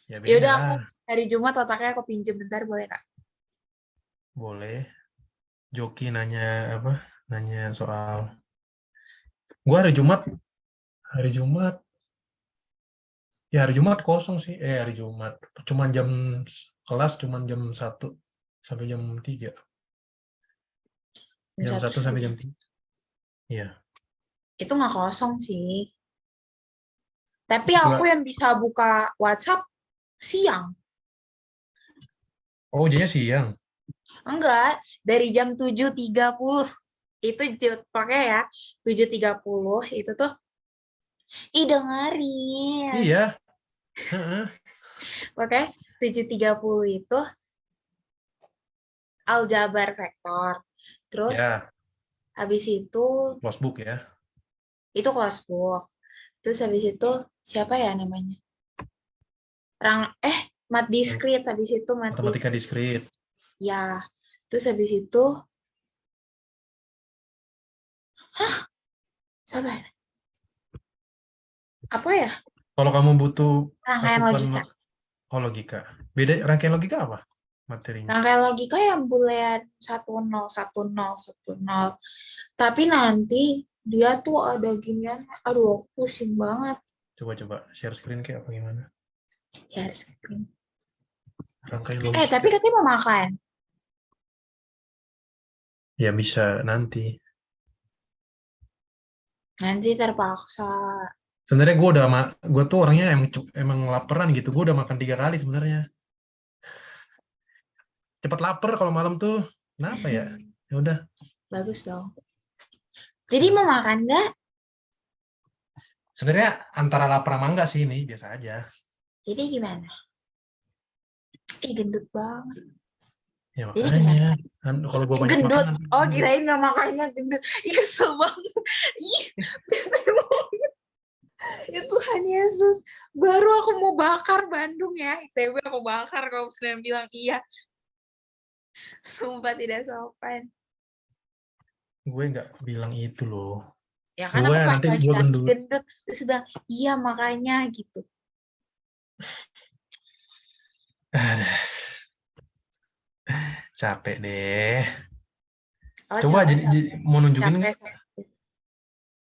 Ya Ya beda udah aku lah. hari Jumat otaknya aku pinjem bentar boleh Kak? Boleh. Joki nanya apa? Nanya soal. Gua hari Jumat. Ya hari Jumat kosong sih. Hari Jumat. Cuman kelas cuman jam 1 sampai jam 3. Jam Jam satu 1 sampai sampai jam. jam 3. Iya. Itu nggak kosong sih. Tapi aku Enggak. yang bisa buka WhatsApp siang. Oh, ujiannya siang. Enggak, dari jam 7.30. Itu pakai ya. 7.30 itu tuh. Ih, dengerin. Iya. Heeh. Oke, 7.30 itu aljabar vektor. Terus Ya, habis close book ya. itu kelas book. Terus habis itu siapa ya namanya? Mat Yang diskrit habis itu mat matematika diskrit. diskrit. Ya. Terus habis itu sabar. Apa ya? Kalau kamu butuh Rangkaian asupan logika. logika. Beda rangkaian logika apa materinya? Rangkaian logika yang boolean 10, 10, 10. Tapi nanti dia tuh ada ginian. Aduh, aku pusing banget. Coba share screen kayak apa gimana? Ya, screen. Rangkaian Tapi logika. katanya mau makan. Ya bisa nanti. Nanti terpaksa. Sebenarnya gue tuh orangnya emang laparan gitu. Gue udah makan 3 kali sebenarnya. Cepet lapar kalau malam tuh. Kenapa ya? Ya udah. Bagus dong. Jadi mau makan nggak? Sebenarnya antara lapar sama enggak sih ini biasa aja. Jadi gimana? Gendut banget. Ya Jadi gimana? makanya, kalau gue banyak makan Gendut. nanti Oh, gendut. kirain nggak makannya gendut. Ih, kesel banget. Ih, bete banget. Ya Tuhan Yesus. Baru aku mau bakar Bandung ya. ITB aku bakar kalau presiden bilang iya. Sumpah tidak sopan. Gue nggak bilang itu loh. Ya kan Gue aku pas nanti lagi gue lagi gendut. gendut. Terus bilang, iya makanya gitu. Aduh, capek deh. Oh, Coba capek. mau nunjukin Capek. nggak?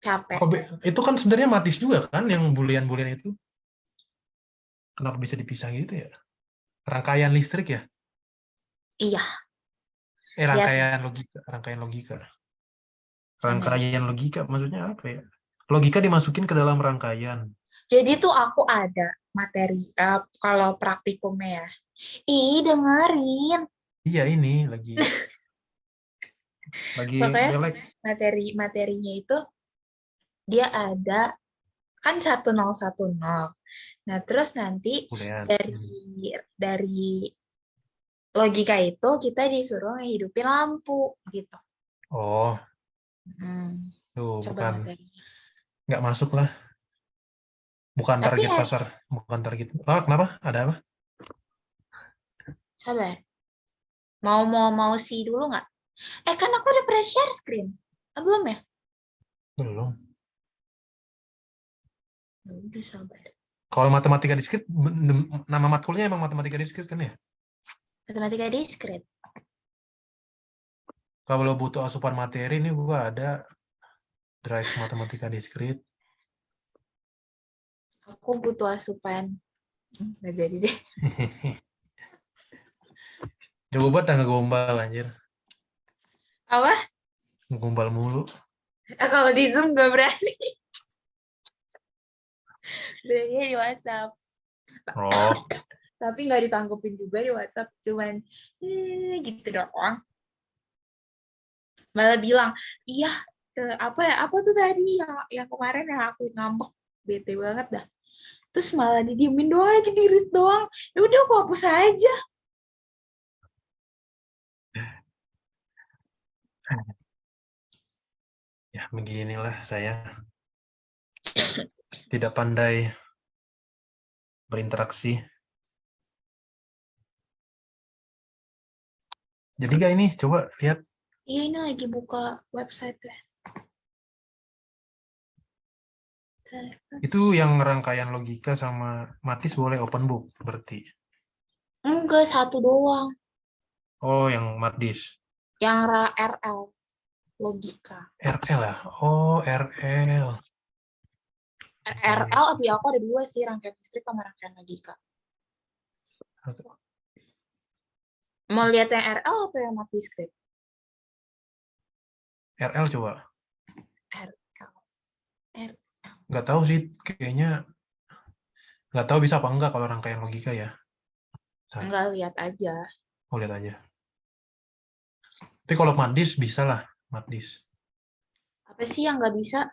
Capek. Itu kan sebenarnya Matis juga kan yang bulian-bulian itu. Kenapa bisa dipisah gitu ya? Rangkaian listrik ya? Iya, lihat nih. Rangkaian logika. Mana ya? Rangkaian logika maksudnya apa ya? Logika dimasukin ke dalam rangkaian. Jadi tuh aku ada materi kalau praktikumnya ya. Ih, dengerin. Iya ini lagi Pokoknya melek. materinya itu dia ada kan 1010. Nah, terus nanti Bulian. dari logika itu kita disuruh ngehidupin lampu gitu. Oh, Hmm, tuh coba bukan materinya. nggak masuk lah. Bukan Tapi target pasar. Bukan target. Oh, kenapa? Ada apa? sabar. Mau see dulu nggak? Kan aku udah pernah share screen. Belum ya? Belum. Ya udah sabar. Kalau matematika diskrit, nama matkulnya emang matematika diskrit kan ya? Matematika diskret. Kalau butuh asupan materi nih gua ada drive matematika diskrit. Aku butuh asupan. Nggak jadi deh. Jago banget nggak gombal anjir. Apa? Gombal mulu. Kalau di Zoom nggak berani. Berani di WhatsApp. Oh, Tapi nggak ditanggupin juga di WhatsApp. Cuman gitu doang. Malah bilang, iya, apa tuh tadi yang kemarin yang aku ngambek. Bete banget dah. Terus malah didiemin doang lagi, di-read doang. Ya udah aku hapus aja. ya beginilah saya tidak pandai berinteraksi. Jadi gak ini coba lihat Iya, ini lagi buka website ya. itu yang rangkaian logika sama matis boleh open book berarti. Enggak, satu doang. Oh, yang matis. Yang RL, logika. RL ya? Oh, RL. RL di aku ada dua sih, rangkaian listrik sama rangkaian logika. Mau lihat yang RL atau yang mati script? RL coba. RL. Nggak tahu sih, kayaknya nggak tahu bisa apa enggak kalau rangkaian logika ya. Enggak, lihat aja. Mau lihat aja. Tapi kalau madis bisa lah, madis. Apa sih yang nggak bisa?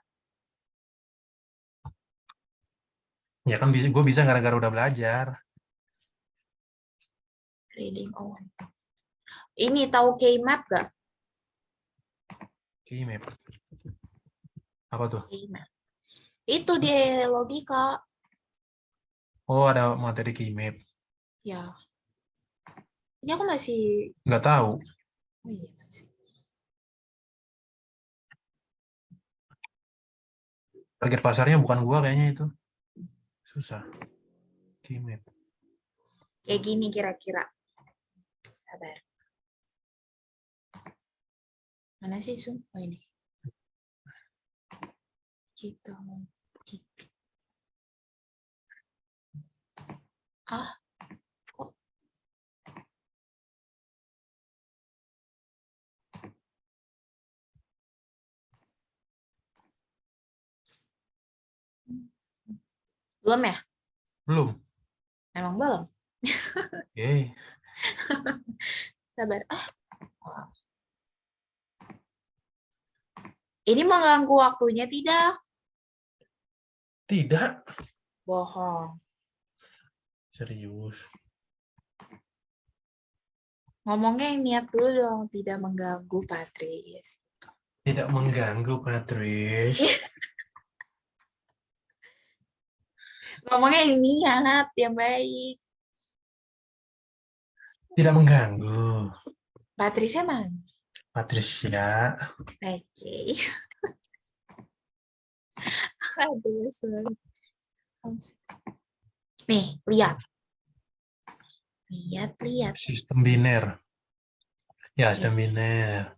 Ya kan bisa, gue bisa gara-gara udah belajar. Reading on. Ini tahu K-map gak? K-map. Apa tuh? K-map. Itu di logika. Oh, ada materi K-map. Ya. Ini aku masih... Nggak tahu. Oh iya, masih. Target pasarnya bukan gua kayaknya itu. Susah. K-map. Kayak gini kira-kira. Sabar. Mana sih Zoom? Oh ini. Gitu. Ah, kok belum ya? Belum. Emang belum? Yeay. Sabar. Ini mengganggu waktunya tidak? Tidak. Bohong. Serius. Ngomongnya yang niat dulu dong, tidak mengganggu Patris. Tidak mengganggu, Patrice. Ngomongnya yang niat, yang baik. Tidak mengganggu. Patrisnya mana? Patricia. Oke. Aduh, sorry. Nih, lihat. Lihat. Sistem biner. Ya, Lihat. sistem biner.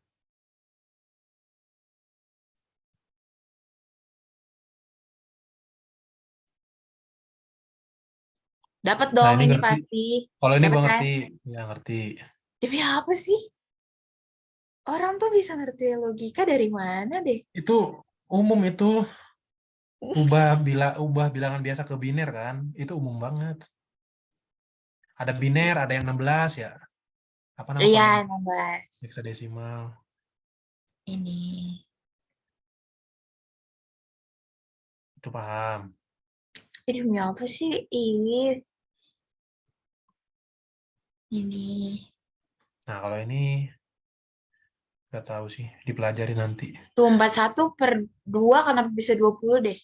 Dapat Nah, dong ini ini ngerti. pasti. Kalau ini Dapat gue kan? ngerti. Ya, ngerti. Demi apa sih? Orang tuh bisa ngerti logika dari mana deh? Itu umum itu. Ubah bilangan biasa ke biner kan. Itu umum banget. Ada biner, ada yang 16 ya. Apa nama Iya, kalau yang 16. hexadesimal? Ini. Itu paham. Demi apa sih? Ini. Nah, kalau ini nggak tahu sih. Dipelajari nanti. Tuh 41/2 kenapa bisa 20 deh?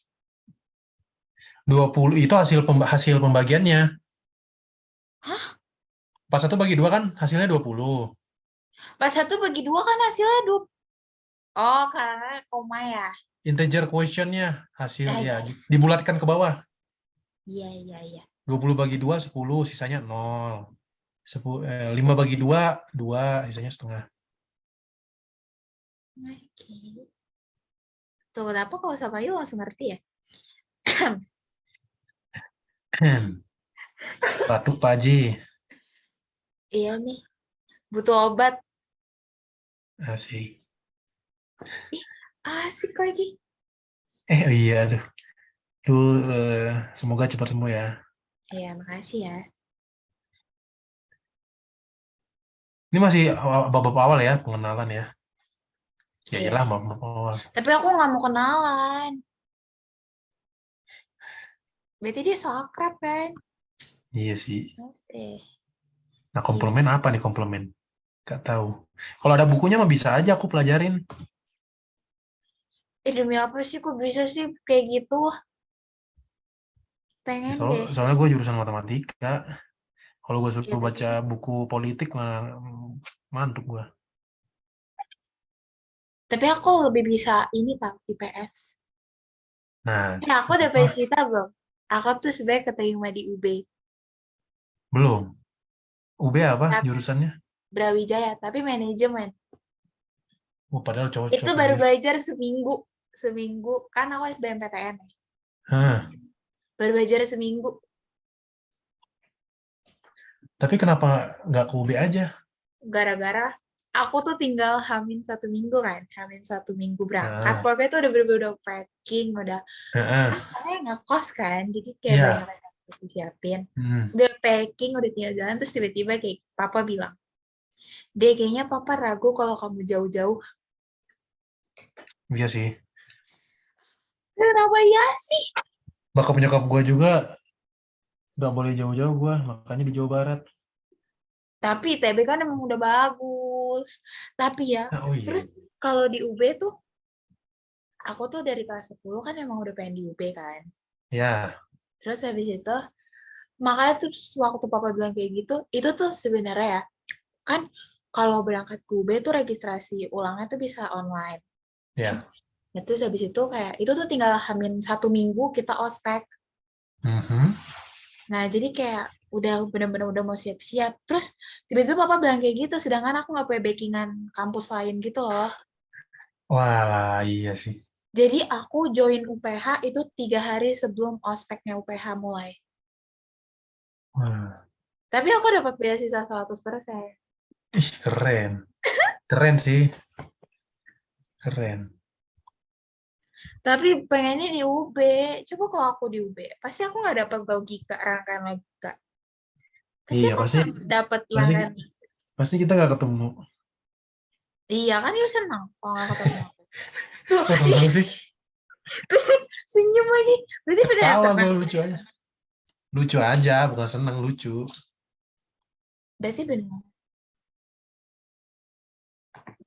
20 itu hasil pembagiannya. Hah? 41 bagi 2 kan hasilnya 20. 41/2 kan hasilnya 20. Oh, karena koma ya? Integer quotient-nya hasil Ya, ya ya. dibulatkan ke bawah. Iya. 20 bagi 2 10, sisanya 0. 5 bagi 2 2, sisanya setengah. Oke. Tuh, kenapa kalau sama Yu langsung ngerti ya? Batuk Pak Haji. Iya nih, butuh obat. Asik. Ih, asik lagi. Iya aduh. Semoga cepat sembuh ya. Iya, makasih ya. Ini masih bab awal ya, pengenalan ya. Ya Iya. iyalah bab awal. Tapi aku nggak mau kenalan. Berarti dia so akrab kan? Iya sih. Pasti. Nah, Iya. komplement apa nih komplement? Gak tahu. Kalau ada bukunya mah bisa aja aku pelajarin. Demi apa sih kok bisa sih kayak gitu? Ya, Pengen deh. soalnya gue jurusan matematika. Kalau gue Iya, suruh tapi baca buku politik malah mantuk gue. aku lebih bisa ini tau IPS. Nah, Aku udah apa? pengen cerita belum? Aku tuh sebenarnya keterima di UB, Belum. UB apa tapi jurusannya? Brawijaya, tapi manajemen. Oh, padahal Itu cocok baru anjir. belajar seminggu kan aku SBMPTN ya. Hah, Baru belajar seminggu tapi kenapa nggak ke UB aja? gara-gara aku tuh tinggal Hamin 1 minggu kan, Hamin 1 minggu berangkat. Nah, Pokoknya tuh udah bener udah packing, kan nah, soalnya ngekos kan, jadi kayak banyak iya. yang harus disiapin. Hmm, Udah packing, udah tinggal jalan, terus tiba-tiba kayak papa bilang, deh kayaknya papa ragu kalau kamu jauh-jauh. iya sih. Kenapa ya sih? Bakal penyokap gue juga nggak boleh jauh-jauh gue, makanya di Jawa Barat. Tapi ITB kan emang udah bagus. Tapi ya, Oh terus iya. kalau di UB tuh, aku tuh dari kelas 10 kan emang udah pengen di UB kan. Ya, Terus habis itu, makanya terus waktu papa bilang kayak gitu, itu tuh sebenarnya ya, kan kalau berangkat ke UB tuh registrasi ulangnya tuh bisa online. ya. Nah, terus habis itu kayak, itu tuh tinggal Hamin 1 minggu kita ospek. Mhm. Nah, jadi kayak udah bener-bener udah mau siap-siap. Terus tiba-tiba papa bilang kayak gitu, sedangkan aku nggak punya backingan kampus lain gitu loh. Walah, iya sih. Jadi aku join UPH itu 3 hari sebelum ospeknya UPH mulai. Wah, Tapi aku dapat beasiswa 100%. ih keren. Keren sih, keren. Tapi pengennya di UB. Coba kalau aku di UB, pasti aku nggak dapat logika, rangkaian logika. Pasti Iya, aku pasti nggak dapat pasti rangkaian. pasti kita nggak ketemu. Iya kan, dia senang kalau nggak ketemu aku. Tuh, Kok seneng sih? senyum lagi. Berarti beneran Ketawa senang. gue lucu aja. Lucu aja, bukan seneng lucu. Berarti beneran.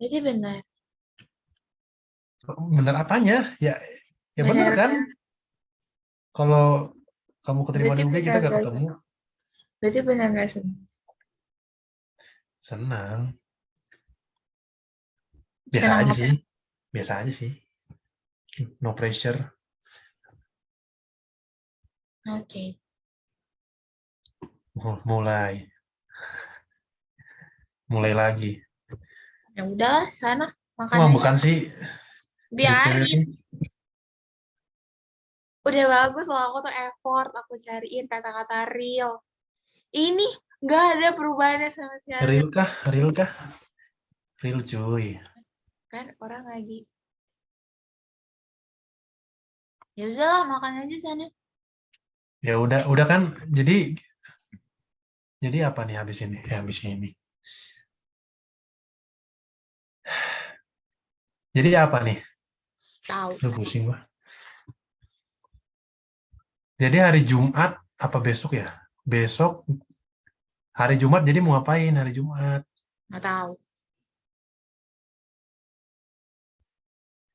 Berarti benar. Bener apanya? Ya bener Benar kan? kan? Kalau kamu keterima Berarti di UG benar kita gak gak ketemu. senang? Berarti benar gak senang? Senang. Biasa Senang aja apa? sih. Biasa aja sih. No pressure. Oke. Mulai. Mulai lagi. Ya udahlah, sana makan Wah, aja. bukan sih. Kriteria Biarin. Udah bagus loh, aku tuh effort, aku cariin kata-kata real. Ini nggak ada perubahannya sama sekali. real kah? Real kah? Real cuy. Kan orang lagi, ya udahlah makan aja sana. Ya udah kan. Jadi apa nih habis ini? Ya habis ini. Jadi apa nih? Tahu. Lu pusing gua. Jadi hari Jumat apa besok ya? Besok hari Jumat jadi mau ngapain hari Jumat? Nggak tahu.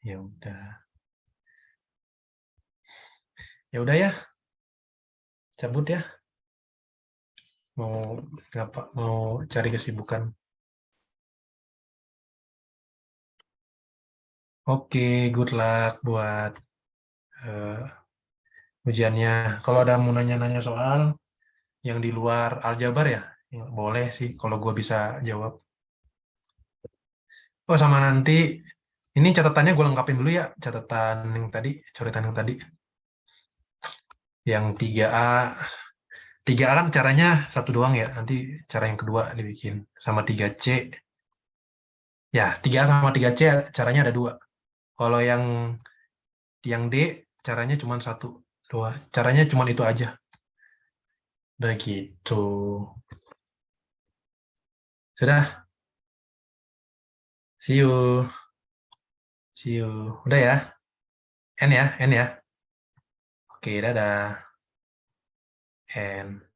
Ya udah. Ya udah ya, cabut ya. Mau ngapa? Mau cari kesibukan. Oke, good luck buat eh, ujiannya. Kalau ada mau nanya-nanya soal yang di luar aljabar ya, ya boleh sih kalau gue bisa jawab. Oh, sama nanti ini catatannya gue lengkapin dulu ya, catatan yang tadi, coretan yang tadi. Yang 3A. 3A kan caranya satu doang ya, nanti cara yang kedua dibikin. Sama 3C. Ya, 3A sama 3C caranya ada dua. Kalau yang D caranya cuma satu, dua. Caranya cuma itu aja. Udah gitu. Sudah, see you. See you. Udah ya. N ya, N ya. Oke, dadah. N.